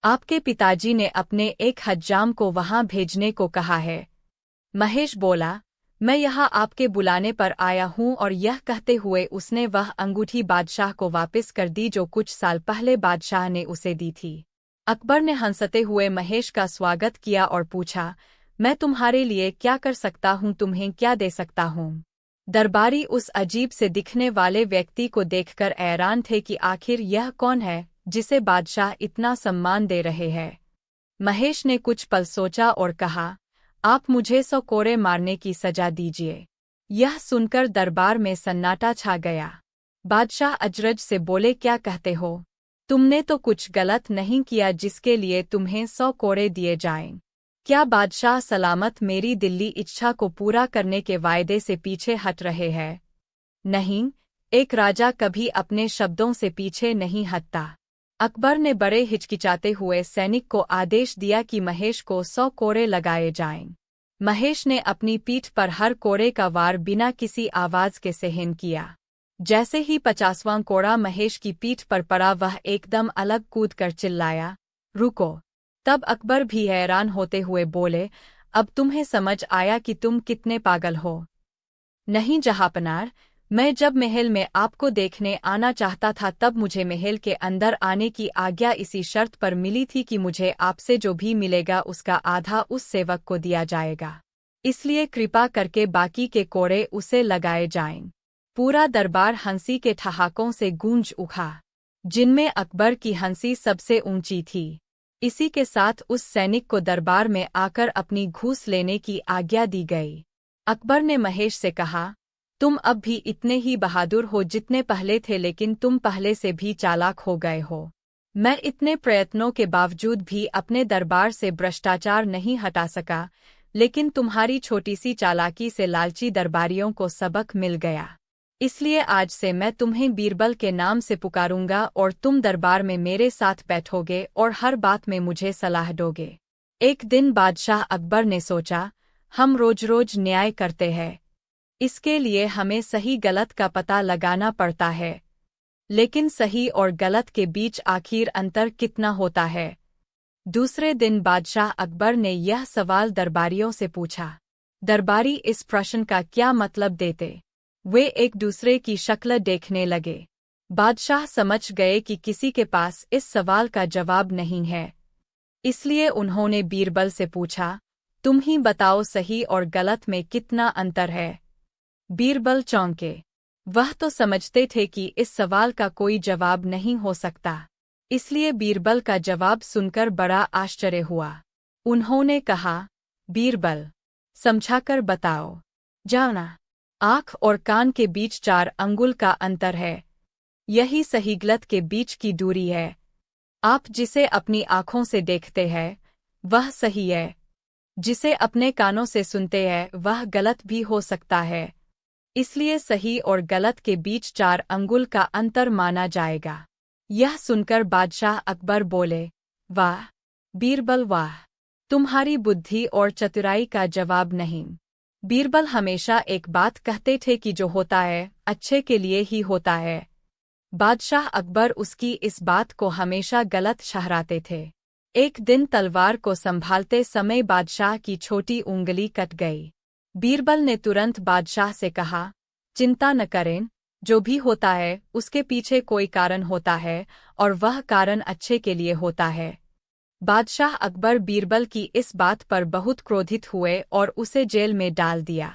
आपके पिताजी ने अपने एक हज्जाम को वहां भेजने को कहा है। महेश बोला, मैं यहाँ आपके बुलाने पर आया हूँ। और यह कहते हुए उसने वह अंगूठी बादशाह को वापस कर दी जो कुछ साल पहले बादशाह ने उसे दी थी। अकबर ने हंसते हुए महेश का स्वागत किया और पूछा, मैं तुम्हारे लिए क्या कर सकता हूँ, तुम्हें क्या दे सकता हूँ? दरबारी उस अजीब से दिखने वाले व्यक्ति को देखकर हैरान थे कि आखिर यह कौन है जिसे बादशाह इतना सम्मान दे रहे हैं। महेश ने कुछ पल सोचा और कहा, आप मुझे 100 कोड़े मारने की सजा दीजिए। यह सुनकर दरबार में सन्नाटा छा गया। बादशाह अजरज से बोले, क्या कहते हो? तुमने तो कुछ गलत नहीं किया जिसके लिए तुम्हें 100 कोड़े दिए जाएं। क्या बादशाह सलामत मेरी दिल्ली इच्छा को पूरा करने के वायदे से पीछे हट रहे हैं? नहीं, एक राजा कभी अपने शब्दों से पीछे नहीं हटता। अकबर ने बड़े हिचकिचाते हुए सैनिक को आदेश दिया कि महेश को 100 कोड़े लगाए जाएं। महेश ने अपनी पीठ पर हर कोड़े का वार बिना किसी आवाज के सहन किया। जैसे ही 50वां कोड़ा महेश की पीठ पर पड़ा वह एकदम अलग कूद कर चिल्लाया, रुको! तब अकबर भी हैरान होते हुए बोले, अब तुम्हें समझ आया कि तुम कितने पागल हो? नहीं जहांपनार, मैं जब महल में आपको देखने आना चाहता था तब मुझे महल के अंदर आने की आज्ञा इसी शर्त पर मिली थी कि मुझे आपसे जो भी मिलेगा उसका आधा उस सेवक को दिया जाएगा। इसलिए कृपा करके बाकी के कोड़े उसे लगाए जाएं। पूरा दरबार हंसी के ठहाकों से गूंज उठा, जिनमें अकबर की हंसी सबसे ऊंची थी। इसी के साथ उस सैनिक को दरबार में आकर अपनी घूस लेने की आज्ञा दी गई। अकबर ने महेश से कहा, तुम अब भी इतने ही बहादुर हो जितने पहले थे, लेकिन तुम पहले से भी चालाक हो गए हो। मैं इतने प्रयत्नों के बावजूद भी अपने दरबार से भ्रष्टाचार नहीं हटा सका, लेकिन तुम्हारी छोटी सी चालाकी से लालची दरबारियों को सबक मिल गया। इसलिए आज से मैं तुम्हें बीरबल के नाम से पुकारूंगा और तुम दरबार में मेरे साथ बैठोगे और हर बात में मुझे सलाह दोगे। एक दिन बादशाह अकबर ने सोचा, हम रोज रोज न्याय करते हैं, इसके लिए हमें सही गलत का पता लगाना पड़ता है, लेकिन सही और गलत के बीच आखिर अंतर कितना होता है? दूसरे दिन बादशाह अकबर ने यह सवाल दरबारियों से पूछा। दरबारी इस प्रश्न का क्या मतलब देते? वे एक दूसरे की शक्ल देखने लगे। बादशाह समझ गए कि किसी के पास इस सवाल का जवाब नहीं है, इसलिए उन्होंने बीरबल से पूछा, तुम ही बताओ सही और गलत में कितना अंतर है? बीरबल चौंके। वह तो समझते थे कि इस सवाल का कोई जवाब नहीं हो सकता, इसलिए बीरबल का जवाब सुनकर बड़ा आश्चर्य हुआ। उन्होंने कहा, बीरबल, समझाकर बताओ। जाना, आँख और कान के बीच 4 अंगुल का अंतर है, यही सही गलत के बीच की दूरी है। आप जिसे अपनी आँखों से देखते हैं वह सही है, जिसे अपने कानों से सुनते हैं वह गलत भी हो सकता है, इसलिए सही और गलत के बीच 4 अंगुल का अंतर माना जाएगा। यह सुनकर बादशाह अकबर बोले, वाह बीरबल वाह, तुम्हारी बुद्धि और चतुराई का जवाब नहीं। बीरबल हमेशा एक बात कहते थे कि जो होता है अच्छे के लिए ही होता है। बादशाह अकबर उसकी इस बात को हमेशा गलत ठहराते थे। एक दिन तलवार को संभालते समय बादशाह की छोटी उंगली कट गई। बीरबल ने तुरंत बादशाह से कहा, चिंता न करें, जो भी होता है उसके पीछे कोई कारण होता है और वह कारण अच्छे के लिए होता है। बादशाह अकबर बीरबल की इस बात पर बहुत क्रोधित हुए और उसे जेल में डाल दिया।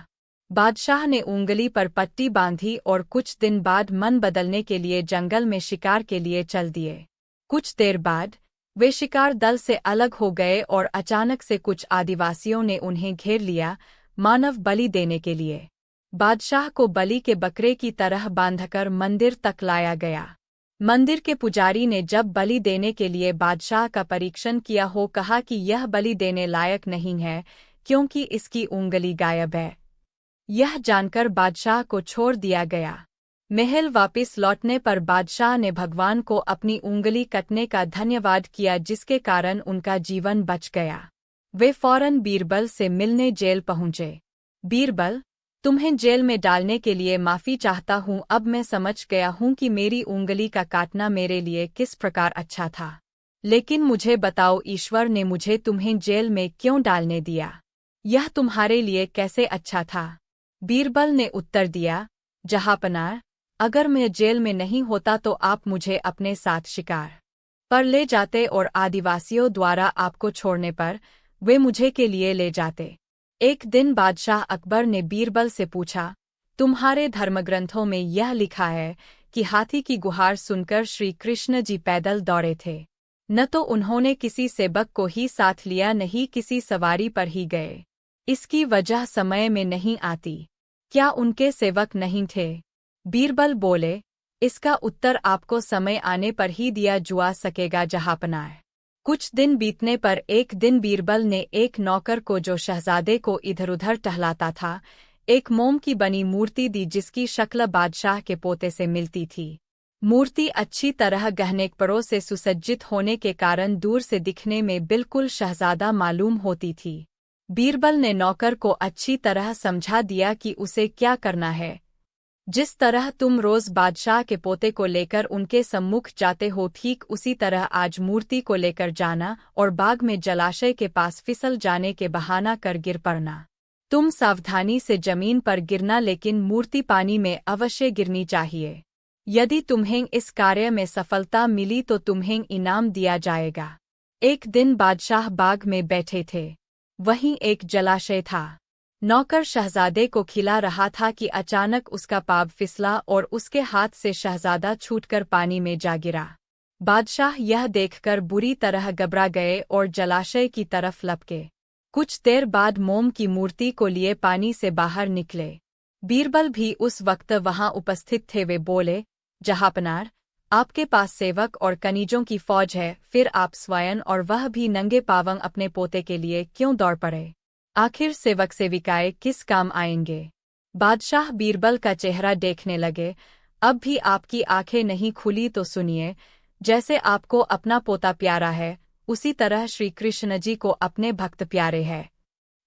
बादशाह ने उंगली पर पट्टी बांधी और कुछ दिन बाद मन बदलने के लिए जंगल में शिकार के लिए चल दिए। कुछ देर बाद वे शिकार दल से अलग हो गए और अचानक से कुछ आदिवासियों ने उन्हें घेर लिया, मानव बलि देने के लिए। बादशाह को बलि के बकरे की तरह बांधकर मंदिर तक लाया गया। मंदिर के पुजारी ने जब बलि देने के लिए बादशाह का परीक्षण किया हो कहा कि यह बलि देने लायक नहीं है क्योंकि इसकी उंगली गायब है। यह जानकर बादशाह को छोड़ दिया गया। महल वापस लौटने पर बादशाह ने भगवान को अपनी उंगली कटने का धन्यवाद किया जिसके कारण उनका जीवन बच गया। वे फौरन बीरबल से मिलने जेल पहुंचे। बीरबल, तुम्हें जेल में डालने के लिए माफ़ी चाहता हूँ। अब मैं समझ गया हूँ कि मेरी उंगली का काटना मेरे लिए किस प्रकार अच्छा था। लेकिन मुझे बताओ, ईश्वर ने मुझे तुम्हें जेल में क्यों डालने दिया? यह तुम्हारे लिए कैसे अच्छा था? बीरबल ने उत्तर दिया, जहांपनाह, अगर मैं जेल में नहीं होता तो आप मुझे अपने साथ शिकार पर ले जाते और आदिवासियों द्वारा आपको छोड़ने पर वे मुझे के लिए ले जाते। एक दिन बादशाह अकबर ने बीरबल से पूछा, तुम्हारे धर्मग्रंथों में यह लिखा है कि हाथी की गुहार सुनकर श्री कृष्ण जी पैदल दौड़े थे। न तो उन्होंने किसी सेवक को ही साथ लिया, नहीं किसी सवारी पर ही गए। इसकी वजह समय में नहीं आती। क्या उनके सेवक नहीं थे? बीरबल बोले, इसका उत्तर आपको समय आने पर ही दिया जा सकेगा जहांपनाह। कुछ दिन बीतने पर एक दिन बीरबल ने एक नौकर को, जो शहजादे को इधर-उधर टहलाता था, एक मोम की बनी मूर्ति दी जिसकी शक्ल बादशाह के पोते से मिलती थी। मूर्ति अच्छी तरह गहनेकपरों से सुसज्जित होने के कारण दूर से दिखने में बिल्कुल शहजादा मालूम होती थी। बीरबल ने नौकर को अच्छी तरह समझा दिया कि उसे क्या करना है। जिस तरह तुम रोज बादशाह के पोते को लेकर उनके सम्मुख जाते हो, ठीक उसी तरह आज मूर्ति को लेकर जाना और बाग में जलाशय के पास फिसल जाने के बहाना कर गिर पड़ना। तुम सावधानी से जमीन पर गिरना, लेकिन मूर्ति पानी में अवश्य गिरनी चाहिए। यदि तुम्हें इस कार्य में सफलता मिली तो तुम्हें इनाम दिया जाएगा। एक दिन बादशाह बाग में बैठे थे। वहीं एक जलाशय था। नौकर शहजादे को खिला रहा था कि अचानक उसका पाँव फिसला और उसके हाथ से शहजादा छूटकर पानी में जा गिरा। बादशाह यह देखकर बुरी तरह घबरा गए और जलाशय की तरफ लपके। कुछ देर बाद मोम की मूर्ति को लिए पानी से बाहर निकले। बीरबल भी उस वक्त वहां उपस्थित थे। वे बोले, जहांपनाह, आपके पास सेवक और कनीजों की फौज है, फिर आप स्वयं और वह भी नंगे पांव अपने पोते के लिए क्यों दौड़ पड़े? आखिर सेवक सेविकाएं किस काम आएंगे? बादशाह बीरबल का चेहरा देखने लगे। अब भी आपकी आंखें नहीं खुली तो सुनिए, जैसे आपको अपना पोता प्यारा है, उसी तरह श्री कृष्ण जी को अपने भक्त प्यारे हैं।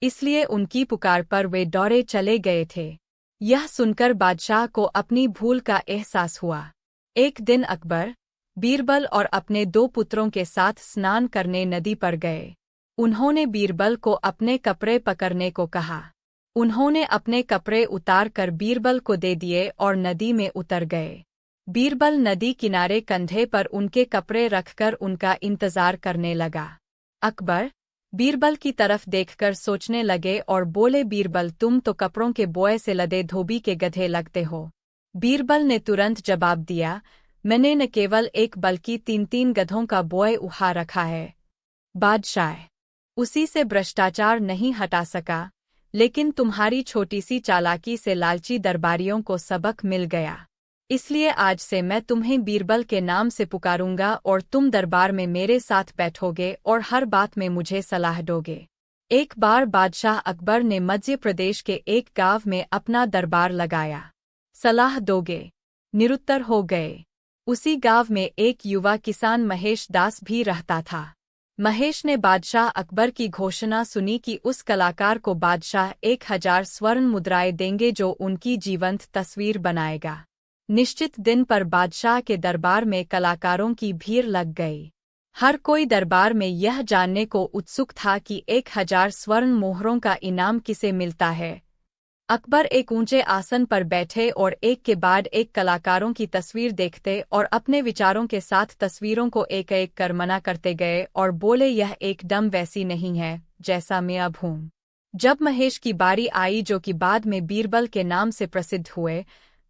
इसलिए उनकी पुकार पर वे दौड़े चले गए थे। यह सुनकर बादशाह को अपनी भूल का एहसास हुआ। एक दिन अकबर, बीरबल और अपने 2 पुत्रों के साथ स्नान करने नदी पर गए। उन्होंने बीरबल को अपने कपड़े पकड़ने को कहा। उन्होंने अपने कपड़े उतार कर बीरबल को दे दिए और नदी में उतर गए। बीरबल नदी किनारे कंधे पर उनके कपड़े रखकर उनका इंतजार करने लगा। अकबर बीरबल की तरफ देखकर सोचने लगे और बोले, बीरबल, तुम तो कपड़ों के बोए से लदे धोबी के गधे लगते हो। बीरबल ने तुरंत जवाब दिया, मैंने न केवल एक बल्कि 3-3 गधों का बोए उठा रखा है। बादशाह उसी से भ्रष्टाचार नहीं हटा सका, लेकिन तुम्हारी छोटी सी चालाकी से लालची दरबारियों को सबक मिल गया। इसलिए आज से मैं तुम्हें बीरबल के नाम से पुकारूंगा और तुम दरबार में मेरे साथ बैठोगे और हर बात में मुझे सलाह दोगे। एक बार बादशाह अकबर ने मध्य प्रदेश के एक गांव में अपना दरबार लगाया। सलाह दोगे? निरुत्तर हो गए। उसी गांव में एक युवा किसान महेश दास भी रहता था। महेश ने बादशाह अकबर की घोषणा सुनी कि उस कलाकार को बादशाह 1000 स्वर्ण मुद्राएं देंगे जो उनकी जीवंत तस्वीर बनाएगा। निश्चित दिन पर बादशाह के दरबार में कलाकारों की भीड़ लग गई। हर कोई दरबार में यह जानने को उत्सुक था कि 1000 स्वर्ण मोहरों का इनाम किसे मिलता है। अकबर एक ऊंचे आसन पर बैठे और एक के बाद एक कलाकारों की तस्वीर देखते और अपने विचारों के साथ तस्वीरों को एक एक कर मना करते गए और बोले, यह एकदम वैसी नहीं है जैसा मैं अब हूँ। जब महेश की बारी आई, जो कि बाद में बीरबल के नाम से प्रसिद्ध हुए,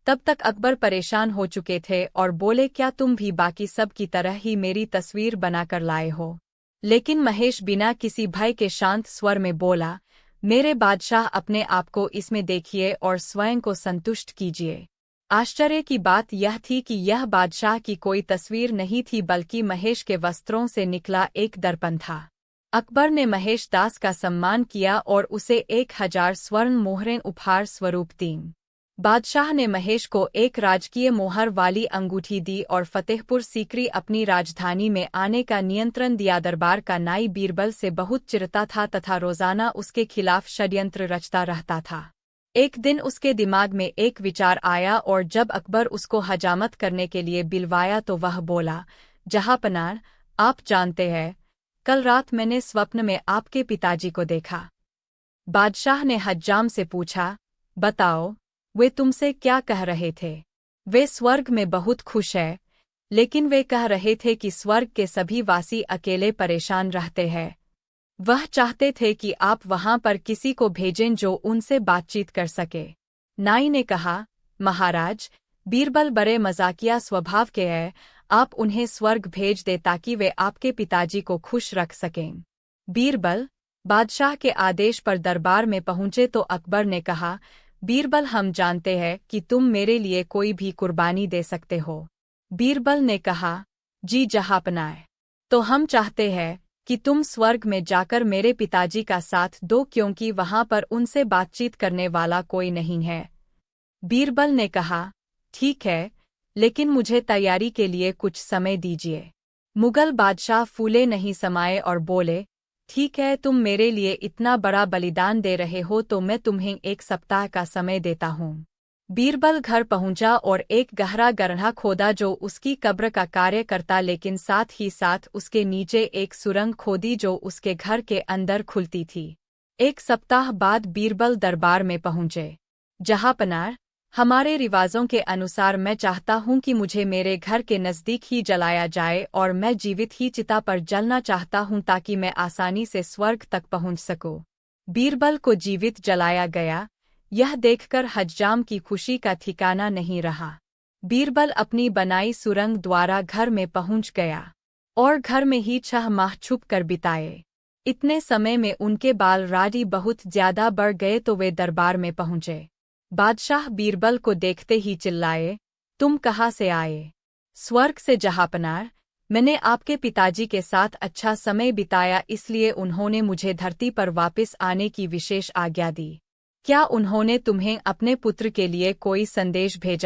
तब तक अकबर परेशान हो चुके थे और बोले, क्या तुम भी बाकी सब की तरह ही मेरी तस्वीर बनाकर लाए हो? लेकिन महेश बिना किसी भय के शांत स्वर में बोला, मेरे बादशाह, अपने आप को इसमें देखिए और स्वयं को संतुष्ट कीजिए। आश्चर्य की बात यह थी कि यह बादशाह की कोई तस्वीर नहीं थी, बल्कि महेश के वस्त्रों से निकला एक दर्पण था। अकबर ने महेश दास का सम्मान किया और उसे 1000 स्वर्ण मोहरें उपहार स्वरूप दीं। बादशाह ने महेश को एक राजकीय मोहर वाली अंगूठी दी और फतेहपुर सीकरी अपनी राजधानी में आने का नियंत्रण दिया। दरबार का नाई बीरबल से बहुत चिढ़ता था तथा रोजाना उसके खिलाफ षड्यंत्र रचता रहता था। एक दिन उसके दिमाग में एक विचार आया और जब अकबर उसको हजामत करने के लिए बिलवाया तो वह बोला, जहांपनाह, आप जानते हैं, कल रात मैंने स्वप्न में आपके पिताजी को देखा। बादशाह ने हज्जाम से पूछा, बताओ, वे तुमसे क्या कह रहे थे? वे स्वर्ग में बहुत खुश है, लेकिन वे कह रहे थे कि स्वर्ग के सभी वासी अकेले परेशान रहते हैं। वह चाहते थे कि आप वहां पर किसी को भेजें जो उनसे बातचीत कर सके। नाई ने कहा, महाराज, बीरबल बड़े मजाकिया स्वभाव के हैं, आप उन्हें स्वर्ग भेज दे ताकि वे आपके पिताजी को खुश रख सकें। बीरबल बादशाह के आदेश पर दरबार में पहुंचे तो अकबर ने कहा, बीरबल, हम जानते हैं कि तुम मेरे लिए कोई भी कुर्बानी दे सकते हो। बीरबल ने कहा, जी जहाँपनाह, तो हम चाहते हैं कि तुम स्वर्ग में जाकर मेरे पिताजी का साथ दो, क्योंकि वहां पर उनसे बातचीत करने वाला कोई नहीं है। बीरबल ने कहा, ठीक है, लेकिन मुझे तैयारी के लिए कुछ समय दीजिए। मुगल बादशाह फूले नहीं समाये और बोले, ठीक है, तुम मेरे लिए इतना बड़ा बलिदान दे रहे हो तो मैं तुम्हें 1 सप्ताह का समय देता हूँ। बीरबल घर पहुंचा और एक गहरा गड्ढा खोदा जो उसकी कब्र का कार्य करता, लेकिन साथ ही साथ उसके नीचे एक सुरंग खोदी जो उसके घर के अंदर खुलती थी। 1 सप्ताह बाद बीरबल दरबार में पहुंचे। जहाँपनाह, हमारे रिवाजों के अनुसार मैं चाहता हूं कि मुझे मेरे घर के नज़दीक ही जलाया जाए और मैं जीवित ही चिता पर जलना चाहता हूं ताकि मैं आसानी से स्वर्ग तक पहुंच सकूं। बीरबल को जीवित जलाया गया। यह देखकर हज्जाम की खुशी का ठिकाना नहीं रहा। बीरबल अपनी बनाई सुरंग द्वारा घर में पहुंच गया और घर में ही 6 माह छुप कर बिताए। इतने समय में उनके बाल राडी बहुत ज्यादा बढ़ गए तो वे दरबार में पहुंचे। बादशाह बीरबल को देखते ही चिल्लाए, तुम कहाँ से आए? स्वर्ग से जहाँपनाह, मैंने आपके पिताजी के साथ अच्छा समय बिताया, इसलिए उन्होंने मुझे धरती पर वापस आने की विशेष आज्ञा दी। क्या उन्होंने तुम्हें अपने पुत्र के लिए कोई संदेश भेजा?